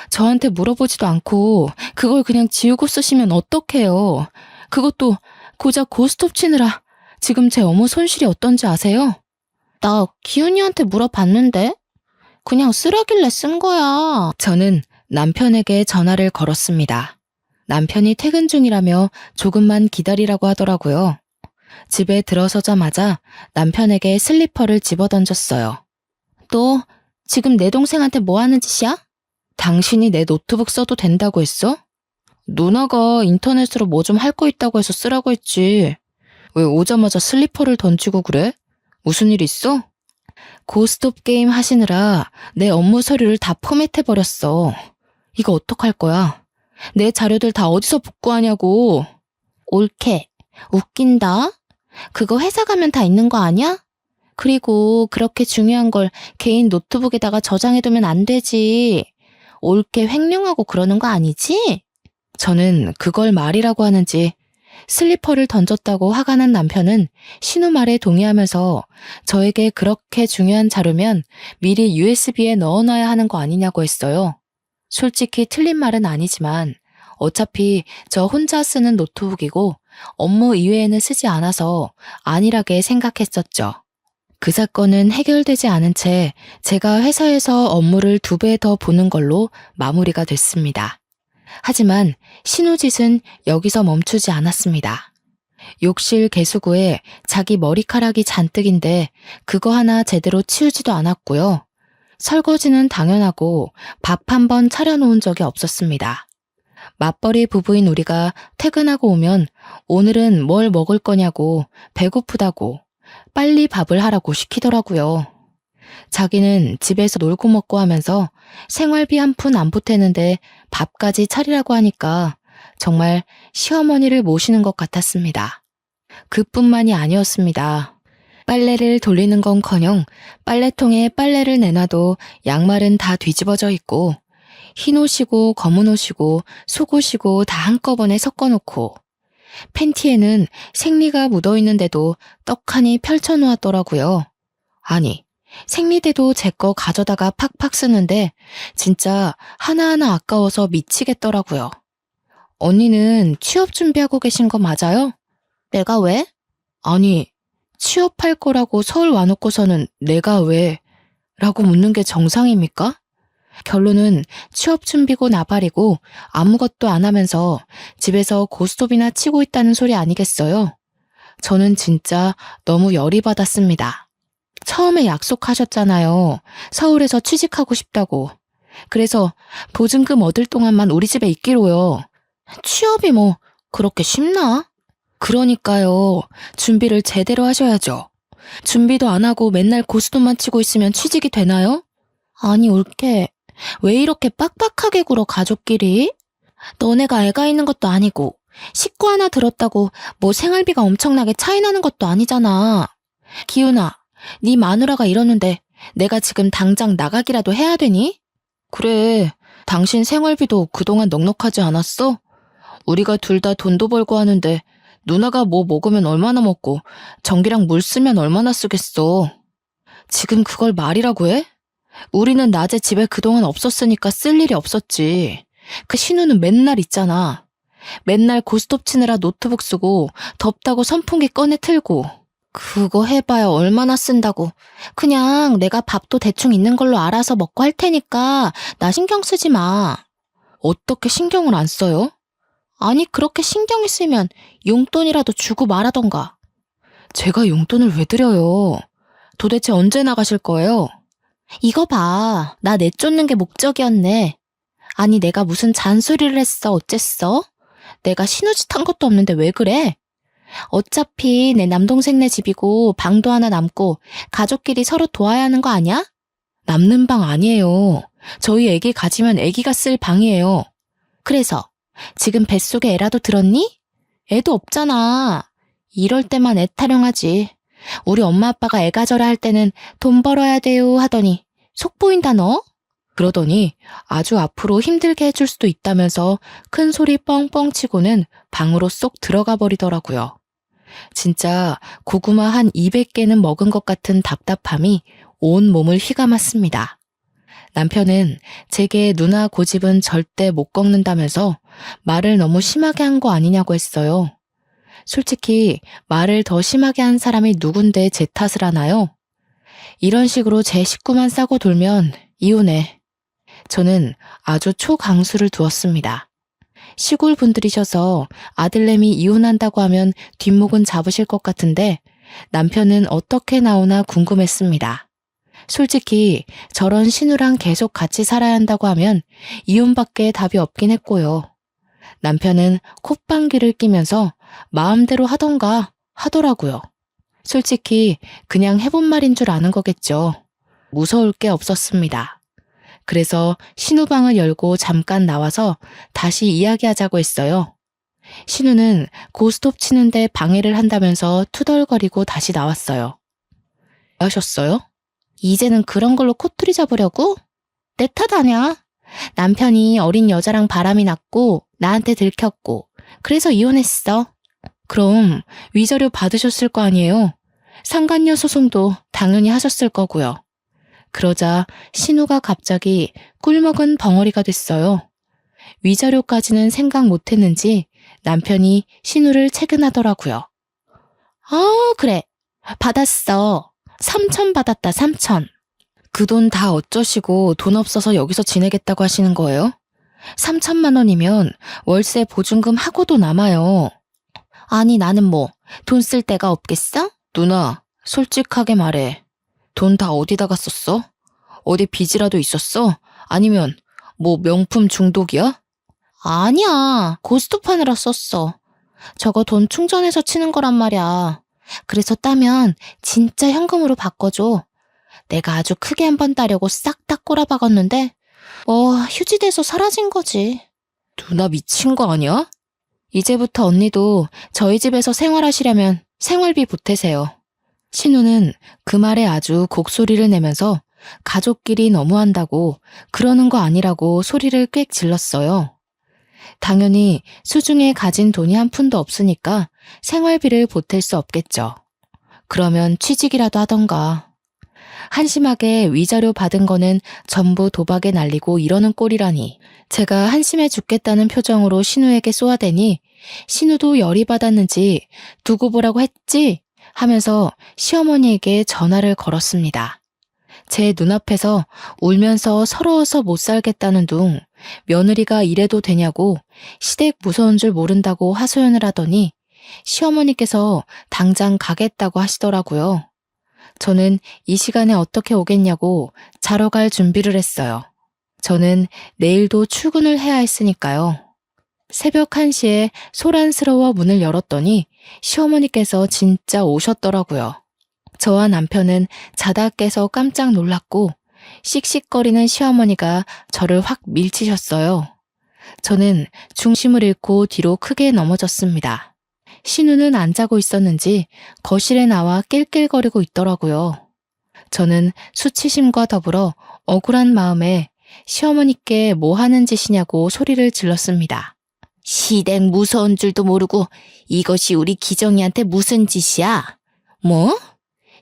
저한테 물어보지도 않고 그걸 그냥 지우고 쓰시면 어떡해요. 그것도 고작 고스톱 치느라 지금 제 업무 손실이 어떤지 아세요? 나 기훈이한테 물어봤는데. 그냥 쓰라길래 쓴 거야. 저는 남편에게 전화를 걸었습니다. 남편이 퇴근 중이라며 조금만 기다리라고 하더라고요. 집에 들어서자마자 남편에게 슬리퍼를 집어던졌어요. 너 지금 내 동생한테 뭐 하는 짓이야? 당신이 내 노트북 써도 된다고 했어? 누나가 인터넷으로 뭐 좀 할 거 있다고 해서 쓰라고 했지. 왜 오자마자 슬리퍼를 던지고 그래? 무슨 일 있어? 고스톱 게임 하시느라 내 업무 서류를 다 포맷해버렸어. 이거 어떡할 거야? 내 자료들 다 어디서 복구하냐고. 옳게. 웃긴다. 그거 회사 가면 다 있는 거 아니야? 그리고 그렇게 중요한 걸 개인 노트북에다가 저장해두면 안 되지. 옳게 횡령하고 그러는 거 아니지? 저는 그걸 말이라고 하는지 슬리퍼를 던졌다고 화가 난 남편은 신우 말에 동의하면서 저에게 그렇게 중요한 자료면 미리 USB에 넣어놔야 하는 거 아니냐고 했어요. 솔직히 틀린 말은 아니지만 어차피 저 혼자 쓰는 노트북이고 업무 이외에는 쓰지 않아서 안일하게 생각했었죠. 그 사건은 해결되지 않은 채 제가 회사에서 업무를 2배 더 보는 걸로 마무리가 됐습니다. 하지만 신우짓은 여기서 멈추지 않았습니다. 욕실 개수구에 자기 머리카락이 잔뜩인데 그거 하나 제대로 치우지도 않았고요. 설거지는 당연하고 밥 한 번 차려놓은 적이 없었습니다. 맞벌이 부부인 우리가 퇴근하고 오면 오늘은 뭘 먹을 거냐고 배고프다고 빨리 밥을 하라고 시키더라고요. 자기는 집에서 놀고 먹고 하면서 생활비 한 푼 안 보태는데 밥까지 차리라고 하니까 정말 시어머니를 모시는 것 같았습니다. 그뿐만이 아니었습니다. 빨래를 돌리는 건커녕 빨래통에 빨래를 내놔도 양말은 다 뒤집어져 있고 흰 옷이고 검은 옷이고 속옷이고 다 한꺼번에 섞어놓고 팬티에는 생리가 묻어있는데도 떡하니 펼쳐놓았더라고요. 아니, 생리대도 제 거 가져다가 팍팍 쓰는데 진짜 하나하나 아까워서 미치겠더라고요. 언니는 취업 준비하고 계신 거 맞아요? 내가 왜? 아니, 취업할 거라고 서울 와놓고서는 내가 왜? 라고 묻는 게 정상입니까? 결론은 취업 준비고 나발이고 아무것도 안 하면서 집에서 고스톱이나 치고 있다는 소리 아니겠어요? 저는 진짜 너무 열이 받았습니다. 처음에 약속하셨잖아요. 서울에서 취직하고 싶다고. 그래서 보증금 얻을 동안만 우리 집에 있기로요. 취업이 뭐 그렇게 쉽나? 그러니까요. 준비를 제대로 하셔야죠. 준비도 안 하고 맨날 고스톱만 치고 있으면 취직이 되나요? 아니, 옳게. 왜 이렇게 빡빡하게 굴어, 가족끼리? 너네가 애가 있는 것도 아니고 식구 하나 들었다고 뭐 생활비가 엄청나게 차이 나는 것도 아니잖아. 기훈아, 네 마누라가 이러는데 내가 지금 당장 나가기라도 해야 되니? 그래, 당신 생활비도 그동안 넉넉하지 않았어? 우리가 둘 다 돈도 벌고 하는데 누나가 뭐 먹으면 얼마나 먹고 전기랑 물 쓰면 얼마나 쓰겠어. 지금 그걸 말이라고 해? 우리는 낮에 집에 그동안 없었으니까 쓸 일이 없었지. 그 신우는 맨날 있잖아. 맨날 고스톱 치느라 노트북 쓰고 덥다고 선풍기 꺼내 틀고. 그거 해봐야 얼마나 쓴다고. 그냥 내가 밥도 대충 있는 걸로 알아서 먹고 할 테니까 나 신경 쓰지 마. 어떻게 신경을 안 써요? 아니, 그렇게 신경이 쓰면 용돈이라도 주고 말하던가. 제가 용돈을 왜 드려요? 도대체 언제 나가실 거예요? 이거 봐. 나 내쫓는 게 목적이었네. 아니, 내가 무슨 잔소리를 했어, 어쨌어? 내가 신우짓 한 것도 없는데 왜 그래? 어차피 내 남동생네 집이고 방도 하나 남고 가족끼리 서로 도와야 하는 거 아니야? 남는 방 아니에요. 저희 애기 가지면 애기가 쓸 방이에요. 그래서 지금 뱃속에 애라도 들었니? 애도 없잖아. 이럴 때만 애 타령하지. 우리 엄마 아빠가 애 가져라 할 때는 돈 벌어야 돼요 하더니 속 보인다 너? 그러더니 아주 앞으로 힘들게 해줄 수도 있다면서 큰 소리 뻥뻥 치고는 방으로 쏙 들어가 버리더라고요. 진짜 고구마 한 200개는 먹은 것 같은 답답함이 온 몸을 휘감았습니다. 남편은 제게 누나 고집은 절대 못 꺾는다면서 말을 너무 심하게 한 거 아니냐고 했어요. 솔직히 말을 더 심하게 한 사람이 누군데 제 탓을 하나요? 이런 식으로 제 식구만 싸고 돌면 이혼해. 저는 아주 초강수를 두었습니다. 시골 분들이셔서 아들내미 이혼한다고 하면 뒷목은 잡으실 것 같은데 남편은 어떻게 나오나 궁금했습니다. 솔직히 저런 신우랑 계속 같이 살아야 한다고 하면 이혼밖에 답이 없긴 했고요. 남편은 콧방귀를 뀌면서 마음대로 하던가 하더라고요. 솔직히 그냥 해본 말인 줄 아는 거겠죠. 무서울 게 없었습니다. 그래서 신우방을 열고 잠깐 나와서 다시 이야기하자고 했어요. 신우는 고스톱 치는데 방해를 한다면서 투덜거리고 다시 나왔어요. 하셨어요? 이제는 그런 걸로 코투리 잡으려고? 내 탓 아냐? 남편이 어린 여자랑 바람이 났고 나한테 들켰고 그래서 이혼했어. 그럼 위자료 받으셨을 거 아니에요? 상간녀 소송도 당연히 하셨을 거고요. 그러자 신우가 갑자기 꿀먹은 벙어리가 됐어요. 위자료까지는 생각 못했는지 남편이 신우를 채근하더라고요. 그래. 받았어. 3천 받았다, 3천. 그 돈 다 어쩌시고 돈 없어서 여기서 지내겠다고 하시는 거예요? 3천만 원이면 월세 보증금 하고도 남아요. 아니, 나는 뭐 돈 쓸 데가 없겠어? 누나, 솔직하게 말해. 돈 다 어디다가 썼어? 어디 빚이라도 있었어? 아니면 뭐 명품 중독이야? 아니야, 고스톱 하느라 썼어. 저거 돈 충전해서 치는 거란 말이야. 그래서 따면 진짜 현금으로 바꿔줘. 내가 아주 크게 한번 따려고 싹 다 꼬라박았는데 휴지돼서 사라진 거지. 누나 미친 거 아니야? 이제부터 언니도 저희 집에서 생활하시려면 생활비 보태세요. 신우는 그 말에 아주 곡소리를 내면서 가족끼리 너무한다고 그러는 거 아니라고 소리를 꽥 질렀어요. 당연히 수중에 가진 돈이 한 푼도 없으니까 생활비를 보탤 수 없겠죠. 그러면 취직이라도 하던가. 한심하게 위자료 받은 거는 전부 도박에 날리고 이러는 꼴이라니. 제가 한심해 죽겠다는 표정으로 신우에게 쏘아대니 신우도 열이 받았는지 두고 보라고 했지? 하면서 시어머니에게 전화를 걸었습니다. 제 눈앞에서 울면서 서러워서 못 살겠다는 둥 며느리가 이래도 되냐고 시댁 무서운 줄 모른다고 하소연을 하더니 시어머니께서 당장 가겠다고 하시더라고요. 저는 이 시간에 어떻게 오겠냐고 자러 갈 준비를 했어요. 저는 내일도 출근을 해야 했으니까요. 새벽 1시에 소란스러워 문을 열었더니 시어머니께서 진짜 오셨더라고요. 저와 남편은 자다 깨서 깜짝 놀랐고 씩씩거리는 시어머니가 저를 확 밀치셨어요. 저는 중심을 잃고 뒤로 크게 넘어졌습니다. 신우는 안 자고 있었는지 거실에 나와 낄낄거리고 있더라고요. 저는 수치심과 더불어 억울한 마음에 시어머니께 뭐 하는 짓이냐고 소리를 질렀습니다. 시댁 무서운 줄도 모르고 이것이 우리 기정이한테 무슨 짓이야? 뭐?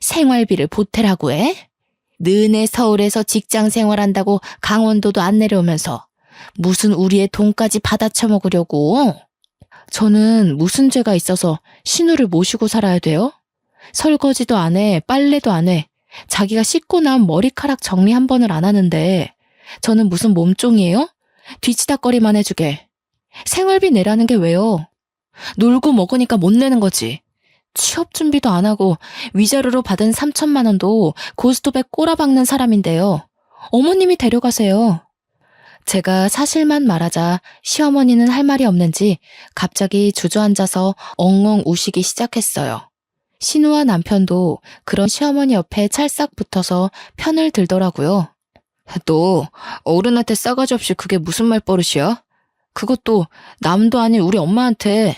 생활비를 보태라고 해? 너네 서울에서 직장 생활한다고 강원도도 안 내려오면서 무슨 우리의 돈까지 받아쳐먹으려고? 저는 무슨 죄가 있어서 신우를 모시고 살아야 돼요? 설거지도 안 해, 빨래도 안 해. 자기가 씻고 난 머리카락 정리 한 번을 안 하는데 저는 무슨 몸종이에요? 뒤치다꺼리만 해주게. 생활비 내라는 게 왜요? 놀고 먹으니까 못 내는 거지. 취업 준비도 안 하고 위자료로 받은 3천만 원도 고스톱에 꼬라박는 사람인데요. 어머님이 데려가세요. 제가 사실만 말하자 시어머니는 할 말이 없는지 갑자기 주저앉아서 엉엉 우시기 시작했어요. 신우와 남편도 그런 시어머니 옆에 찰싹 붙어서 편을 들더라고요. 또 어른한테 싸가지 없이 그게 무슨 말버릇이야? 그것도 남도 아닌 우리 엄마한테.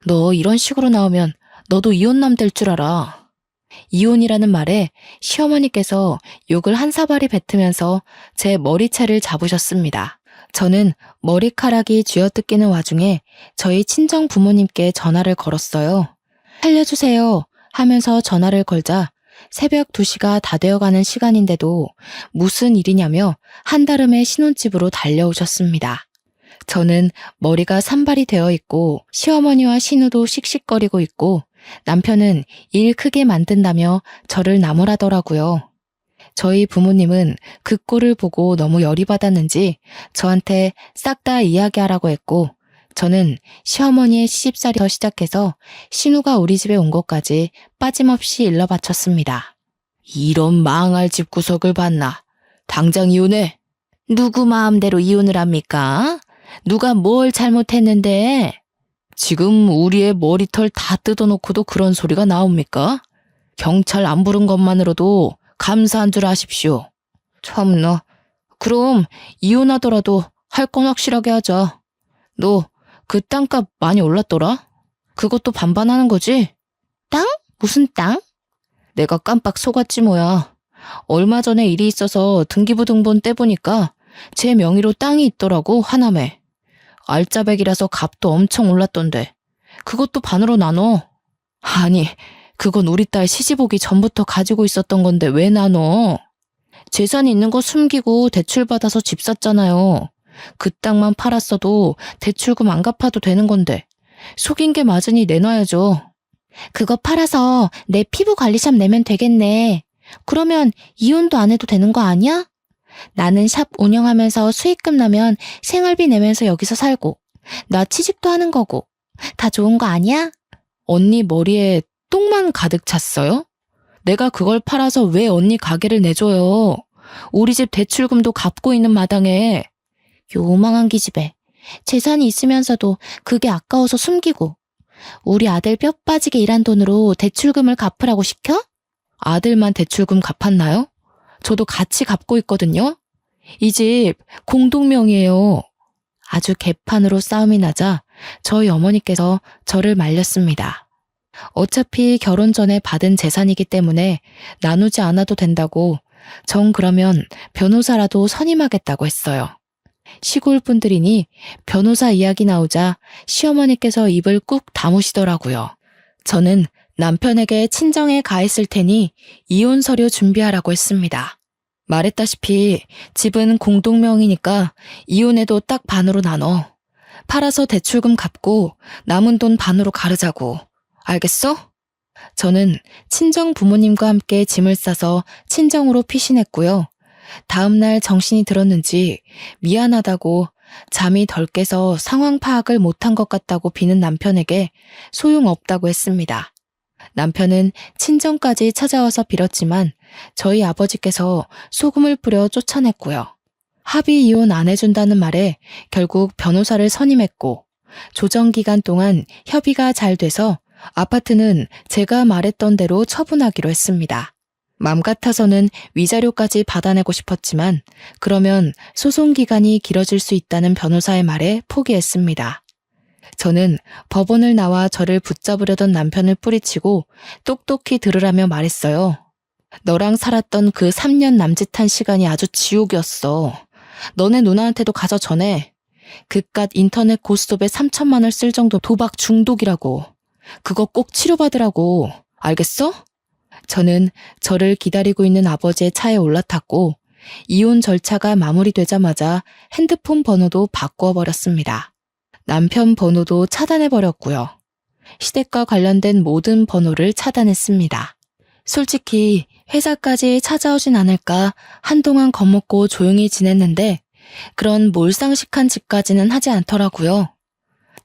너 이런 식으로 나오면 너도 이혼남 될 줄 알아. 이혼이라는 말에 시어머니께서 욕을 한 사발이 뱉으면서 제 머리채를 잡으셨습니다. 저는 머리카락이 쥐어뜯기는 와중에 저희 친정 부모님께 전화를 걸었어요. 살려주세요 하면서 전화를 걸자 새벽 2시가 다 되어가는 시간인데도 무슨 일이냐며 한달음에 신혼집으로 달려오셨습니다. 저는 머리가 산발이 되어 있고 시어머니와 신우도 씩씩거리고 있고 남편은 일 크게 만든다며 저를 나무라더라고요. 저희 부모님은 그 꼴을 보고 너무 열이 받았는지 저한테 싹 다 이야기하라고 했고 저는 시어머니의 시집살이부터 시작해서 신우가 우리 집에 온 것까지 빠짐없이 일러 바쳤습니다. 이런 망할 집구석을 봤나? 당장 이혼해. 누구 마음대로 이혼을 합니까? 누가 뭘 잘못했는데? 지금 우리의 머리털 다 뜯어놓고도 그런 소리가 나옵니까? 경찰 안 부른 것만으로도 감사한 줄 아십시오. 참나. 그럼 이혼하더라도 할 건 확실하게 하자. 너 그 땅값 많이 올랐더라? 그것도 반반하는 거지? 땅? 무슨 땅? 내가 깜빡 속았지 뭐야. 얼마 전에 일이 있어서 등기부등본 떼보니까 제 명의로 땅이 있더라고, 하남에. 알짜배기라서 값도 엄청 올랐던데 그것도 반으로 나눠. 아니, 그건 우리 딸 시집 오기 전부터 가지고 있었던 건데 왜 나눠? 재산이 있는 거 숨기고 대출받아서 집 샀잖아요. 그 땅만 팔았어도 대출금 안 갚아도 되는 건데 속인 게 맞으니 내놔야죠. 그거 팔아서 내 피부 관리샵 내면 되겠네. 그러면 이혼도 안 해도 되는 거 아니야? 나는 샵 운영하면서 수익금 나면 생활비 내면서 여기서 살고 나 취직도 하는 거고 다 좋은 거 아니야? 언니 머리에 똥만 가득 찼어요? 내가 그걸 팔아서 왜 언니 가게를 내줘요? 우리 집 대출금도 갚고 있는 마당에. 요망한 기집애. 재산이 있으면서도 그게 아까워서 숨기고 우리 아들 뼈 빠지게 일한 돈으로 대출금을 갚으라고 시켜? 아들만 대출금 갚았나요? 저도 같이 갚고 있거든요. 이 집 공동명의예요. 아주 개판으로 싸움이 나자 저희 어머니께서 저를 말렸습니다. 어차피 결혼 전에 받은 재산이기 때문에 나누지 않아도 된다고 정 그러면 변호사라도 선임하겠다고 했어요. 시골 분들이니 변호사 이야기 나오자 시어머니께서 입을 꾹 다무시더라고요. 저는 남편에게 친정에 가 있을 테니 이혼 서류 준비하라고 했습니다. 말했다시피 집은 공동명의니까 이혼해도 딱 반으로 나눠. 팔아서 대출금 갚고 남은 돈 반으로 가르자고. 알겠어? 저는 친정 부모님과 함께 짐을 싸서 친정으로 피신했고요. 다음 날 정신이 들었는지 미안하다고 잠이 덜 깨서 상황 파악을 못한 것 같다고 비는 남편에게 소용없다고 했습니다. 남편은 친정까지 찾아와서 빌었지만 저희 아버지께서 소금을 뿌려 쫓아냈고요. 합의 이혼 안 해준다는 말에 결국 변호사를 선임했고 조정기간 동안 협의가 잘 돼서 아파트는 제가 말했던 대로 처분하기로 했습니다. 맘 같아서는 위자료까지 받아내고 싶었지만 그러면 소송 기간이 길어질 수 있다는 변호사의 말에 포기했습니다. 저는 법원을 나와 저를 붙잡으려던 남편을 뿌리치고 똑똑히 들으라며 말했어요. 너랑 살았던 그 3년 남짓한 시간이 아주 지옥이었어. 너네 누나한테도 가서 전해. 그깟 인터넷 고스톱에 3천만 원을 쓸 정도 도박 중독이라고. 그거 꼭 치료받으라고. 알겠어? 저는 저를 기다리고 있는 아버지의 차에 올라탔고 이혼 절차가 마무리되자마자 핸드폰 번호도 바꾸어 버렸습니다. 남편 번호도 차단해버렸고요. 시댁과 관련된 모든 번호를 차단했습니다. 솔직히 회사까지 찾아오진 않을까 한동안 겁먹고 조용히 지냈는데 그런 몰상식한 짓까지는 하지 않더라고요.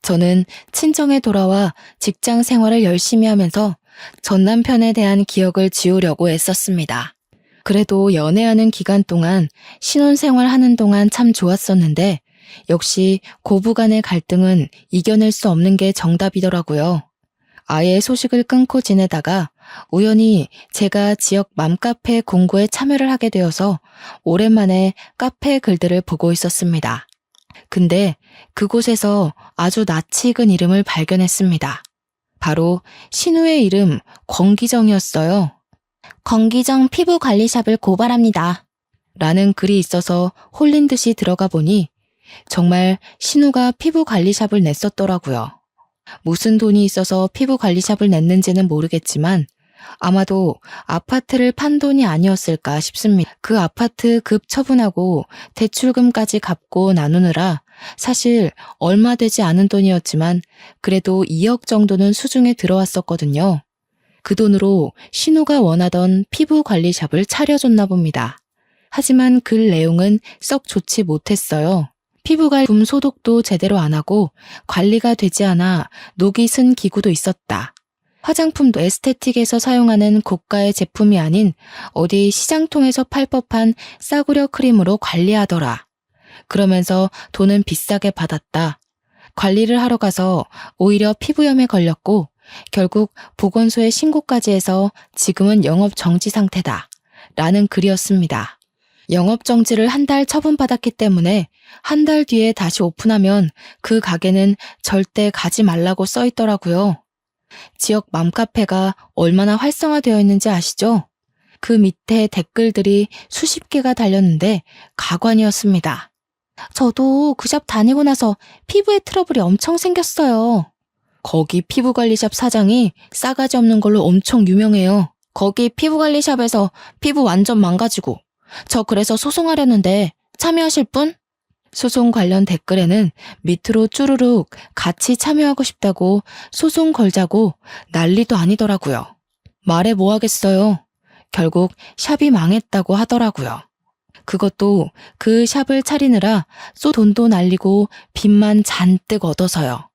저는 친정에 돌아와 직장 생활을 열심히 하면서 전 남편에 대한 기억을 지우려고 애썼습니다. 그래도 연애하는 기간 동안 신혼생활 하는 동안 참 좋았었는데 역시 고부간의 갈등은 이겨낼 수 없는 게 정답이더라고요. 아예 소식을 끊고 지내다가 우연히 제가 지역 맘카페 공고에 참여를 하게 되어서 오랜만에 카페 글들을 보고 있었습니다. 근데 그곳에서 아주 낯이 익은 이름을 발견했습니다. 바로 신우의 이름 권기정이었어요. 권기정 피부관리샵을 고발합니다. 라는 글이 있어서 홀린 듯이 들어가 보니 정말 신우가 피부관리샵을 냈었더라고요. 무슨 돈이 있어서 피부관리샵을 냈는지는 모르겠지만 아마도 아파트를 판 돈이 아니었을까 싶습니다. 그 아파트 급 처분하고 대출금까지 갚고 나누느라 사실 얼마 되지 않은 돈이었지만 그래도 2억 정도는 수중에 들어왔었거든요. 그 돈으로 신우가 원하던 피부관리샵을 차려줬나 봅니다. 하지만 글 내용은 썩 좋지 못했어요. 피부갈품 소독도 제대로 안 하고 관리가 되지 않아 녹이 쓴 기구도 있었다. 화장품도 에스테틱에서 사용하는 고가의 제품이 아닌 어디 시장통에서 팔 법한 싸구려 크림으로 관리하더라. 그러면서 돈은 비싸게 받았다. 관리를 하러 가서 오히려 피부염에 걸렸고 결국 보건소에 신고까지 해서 지금은 영업 정지 상태다. 라는 글이었습니다. 영업 정지를 한 달 처분받았기 때문에 한 달 뒤에 다시 오픈하면 그 가게는 절대 가지 말라고 써 있더라고요. 지역 맘카페가 얼마나 활성화되어 있는지 아시죠? 그 밑에 댓글들이 수십 개가 달렸는데 가관이었습니다. 저도 그 샵 다니고 나서 피부에 트러블이 엄청 생겼어요. 거기 피부관리샵 사장이 싸가지 없는 걸로 엄청 유명해요. 거기 피부관리샵에서 피부 완전 망가지고 저 그래서 소송하려는데 참여하실 분? 소송 관련 댓글에는 밑으로 쭈루룩 같이 참여하고 싶다고 소송 걸자고 난리도 아니더라고요. 말해 뭐 하겠어요. 결국 샵이 망했다고 하더라고요. 그것도 그 샵을 차리느라 돈도 날리고 빚만 잔뜩 얻어서요.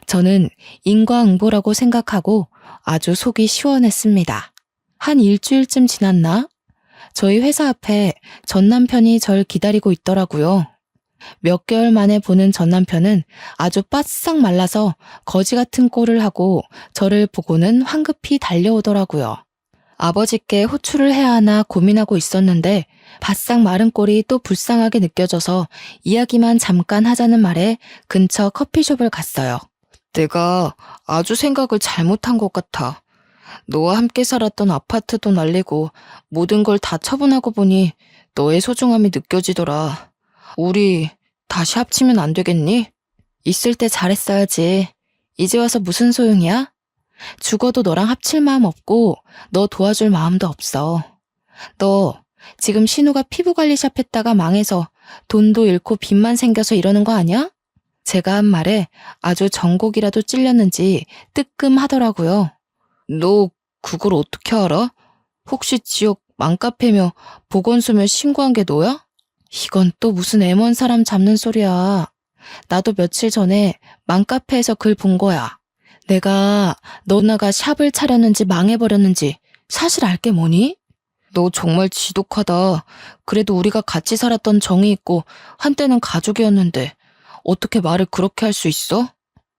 저는 인과응보라고 생각하고 아주 속이 시원했습니다. 한 일주일쯤 지났나? 저희 회사 앞에 전 남편이 절 기다리고 있더라고요. 몇 개월 만에 보는 전 남편은 아주 바싹 말라서 거지 같은 꼴을 하고 저를 보고는 황급히 달려오더라고요. 아버지께 호출을 해야 하나 고민하고 있었는데 바싹 마른 꼴이 또 불쌍하게 느껴져서 이야기만 잠깐 하자는 말에 근처 커피숍을 갔어요. 내가 아주 생각을 잘못한 것 같아. 너와 함께 살았던 아파트도 날리고 모든 걸 다 처분하고 보니 너의 소중함이 느껴지더라. 우리 다시 합치면 안 되겠니? 있을 때 잘했어야지. 이제 와서 무슨 소용이야? 죽어도 너랑 합칠 마음 없고 너 도와줄 마음도 없어. 너 지금 신우가 피부관리샵 했다가 망해서 돈도 잃고 빚만 생겨서 이러는 거 아니야? 제가 한 말에 아주 전곡이라도 찔렸는지 뜨끔하더라고요. 너 그걸 어떻게 알아? 혹시 지역 맘카페며 보건소며 신고한 게 너야? 이건 또 무슨 애먼 사람 잡는 소리야. 나도 며칠 전에 맘카페에서 글 본 거야. 내가 너나가 샵을 차렸는지 망해버렸는지 사실 알게 뭐니? 너 정말 지독하다. 그래도 우리가 같이 살았던 정이 있고 한때는 가족이었는데 어떻게 말을 그렇게 할 수 있어?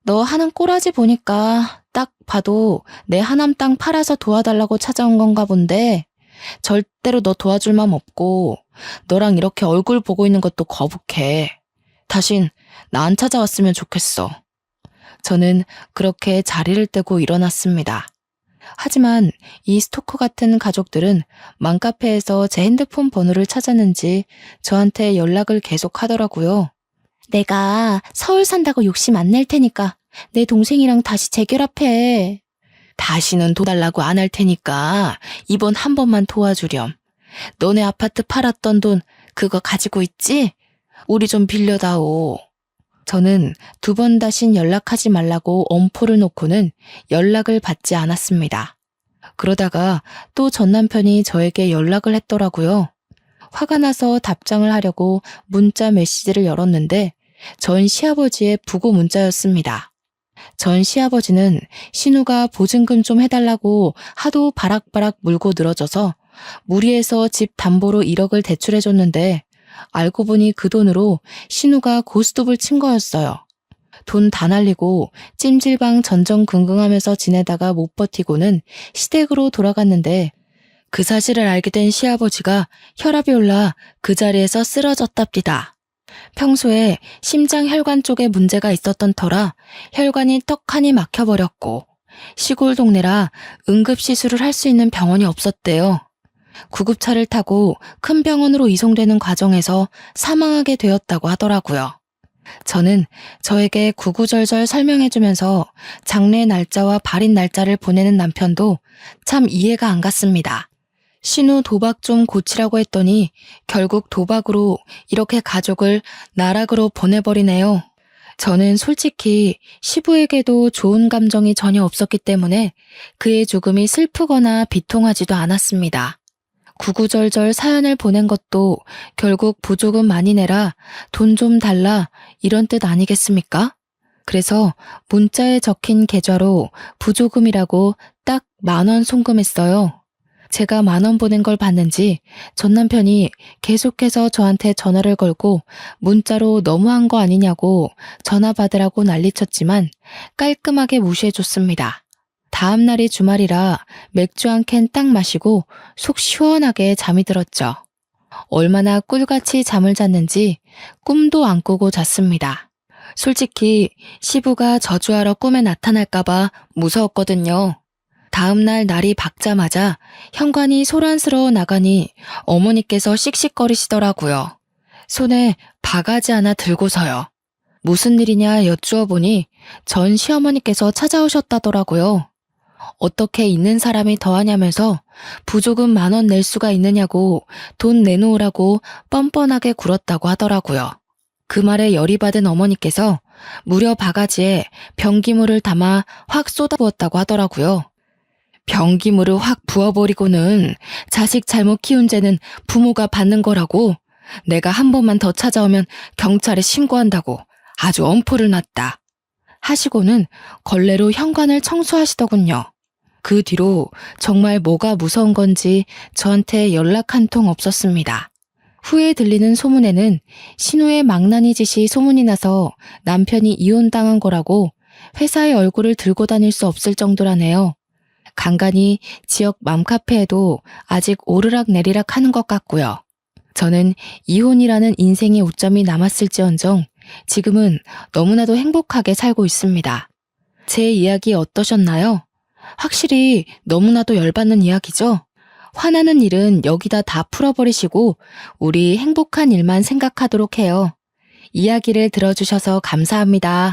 너 하는 꼬라지 보니까 딱 봐도 내 하남 땅 팔아서 도와달라고 찾아온 건가 본데 절대로 너 도와줄 맘 없고 너랑 이렇게 얼굴 보고 있는 것도 거북해. 다신 나 안 찾아왔으면 좋겠어. 저는 그렇게 자리를 떼고 일어났습니다. 하지만 이 스토커 같은 가족들은 맘카페에서 제 핸드폰 번호를 찾았는지 저한테 연락을 계속 하더라고요. 내가 서울 산다고 욕심 안 낼 테니까 내 동생이랑 다시 재결합해. 다시는 도달라고 안 할 테니까 이번 한 번만 도와주렴. 너네 아파트 팔았던 돈 그거 가지고 있지? 우리 좀 빌려다오. 저는 2번 다신 연락하지 말라고 엄포를 놓고는 연락을 받지 않았습니다. 그러다가 또 전 남편이 저에게 연락을 했더라고요. 화가 나서 답장을 하려고 문자 메시지를 열었는데 전 시아버지의 부고 문자였습니다. 전 시아버지는 신우가 보증금 좀 해달라고 하도 바락바락 물고 늘어져서 무리해서 집 담보로 1억을 대출해줬는데 알고 보니 그 돈으로 신우가 고스톱을 친 거였어요. 돈 다 날리고 찜질방 전전긍긍하면서 지내다가 못 버티고는 시댁으로 돌아갔는데 그 사실을 알게 된 시아버지가 혈압이 올라 그 자리에서 쓰러졌답니다. 평소에 심장 혈관 쪽에 문제가 있었던 터라 혈관이 떡하니 막혀버렸고 시골 동네라 응급시술을 할 수 있는 병원이 없었대요. 구급차를 타고 큰 병원으로 이송되는 과정에서 사망하게 되었다고 하더라고요. 저는 저에게 구구절절 설명해주면서 장례 날짜와 발인 날짜를 보내는 남편도 참 이해가 안 갔습니다. 신우 도박 좀 고치라고 했더니 결국 도박으로 이렇게 가족을 나락으로 보내버리네요. 저는 솔직히 시부에게도 좋은 감정이 전혀 없었기 때문에 그의 죽음이 슬프거나 비통하지도 않았습니다. 구구절절 사연을 보낸 것도 결국 부조금 많이 내라, 돈 좀 달라 이런 뜻 아니겠습니까? 그래서 문자에 적힌 계좌로 부조금이라고 딱 10,000원 송금했어요. 제가 10,000원 보낸 걸 봤는지 전 남편이 계속해서 저한테 전화를 걸고 문자로 너무한 거 아니냐고 전화 받으라고 난리쳤지만 깔끔하게 무시해줬습니다. 다음 날이 주말이라 맥주 한 캔 딱 마시고 속 시원하게 잠이 들었죠. 얼마나 꿀같이 잠을 잤는지 꿈도 안 꾸고 잤습니다. 솔직히 시부가 저주하러 꿈에 나타날까봐 무서웠거든요. 다음 날 날이 밝자마자 현관이 소란스러워 나가니 어머니께서 씩씩거리시더라고요. 손에 바가지 하나 들고서요. 무슨 일이냐 여쭈어 보니 전 시어머니께서 찾아오셨다더라고요. 어떻게 있는 사람이 더하냐면서 부조금 10,000원 낼 수가 있느냐고 돈 내놓으라고 뻔뻔하게 굴었다고 하더라고요. 그 말에 열이 받은 어머니께서 무려 바가지에 변기물을 담아 확 쏟아부었다고 하더라고요. 변기물을 확 부어버리고는 자식 잘못 키운 죄는 부모가 받는 거라고 내가 한 번만 더 찾아오면 경찰에 신고한다고 아주 엄포를 놨다. 하시고는 걸레로 현관을 청소하시더군요. 그 뒤로 정말 뭐가 무서운 건지 저한테 연락 한 통 없었습니다. 후에 들리는 소문에는 신우의 망나니 짓이 소문이 나서 남편이 이혼당한 거라고 회사의 얼굴을 들고 다닐 수 없을 정도라네요. 간간히 지역 맘카페에도 아직 오르락 내리락 하는 것 같고요. 저는 이혼이라는 인생의 오점이 남았을지언정 지금은 너무나도 행복하게 살고 있습니다. 제 이야기 어떠셨나요? 확실히 너무나도 열받는 이야기죠? 화나는 일은 여기다 다 풀어버리시고 우리 행복한 일만 생각하도록 해요. 이야기를 들어주셔서 감사합니다.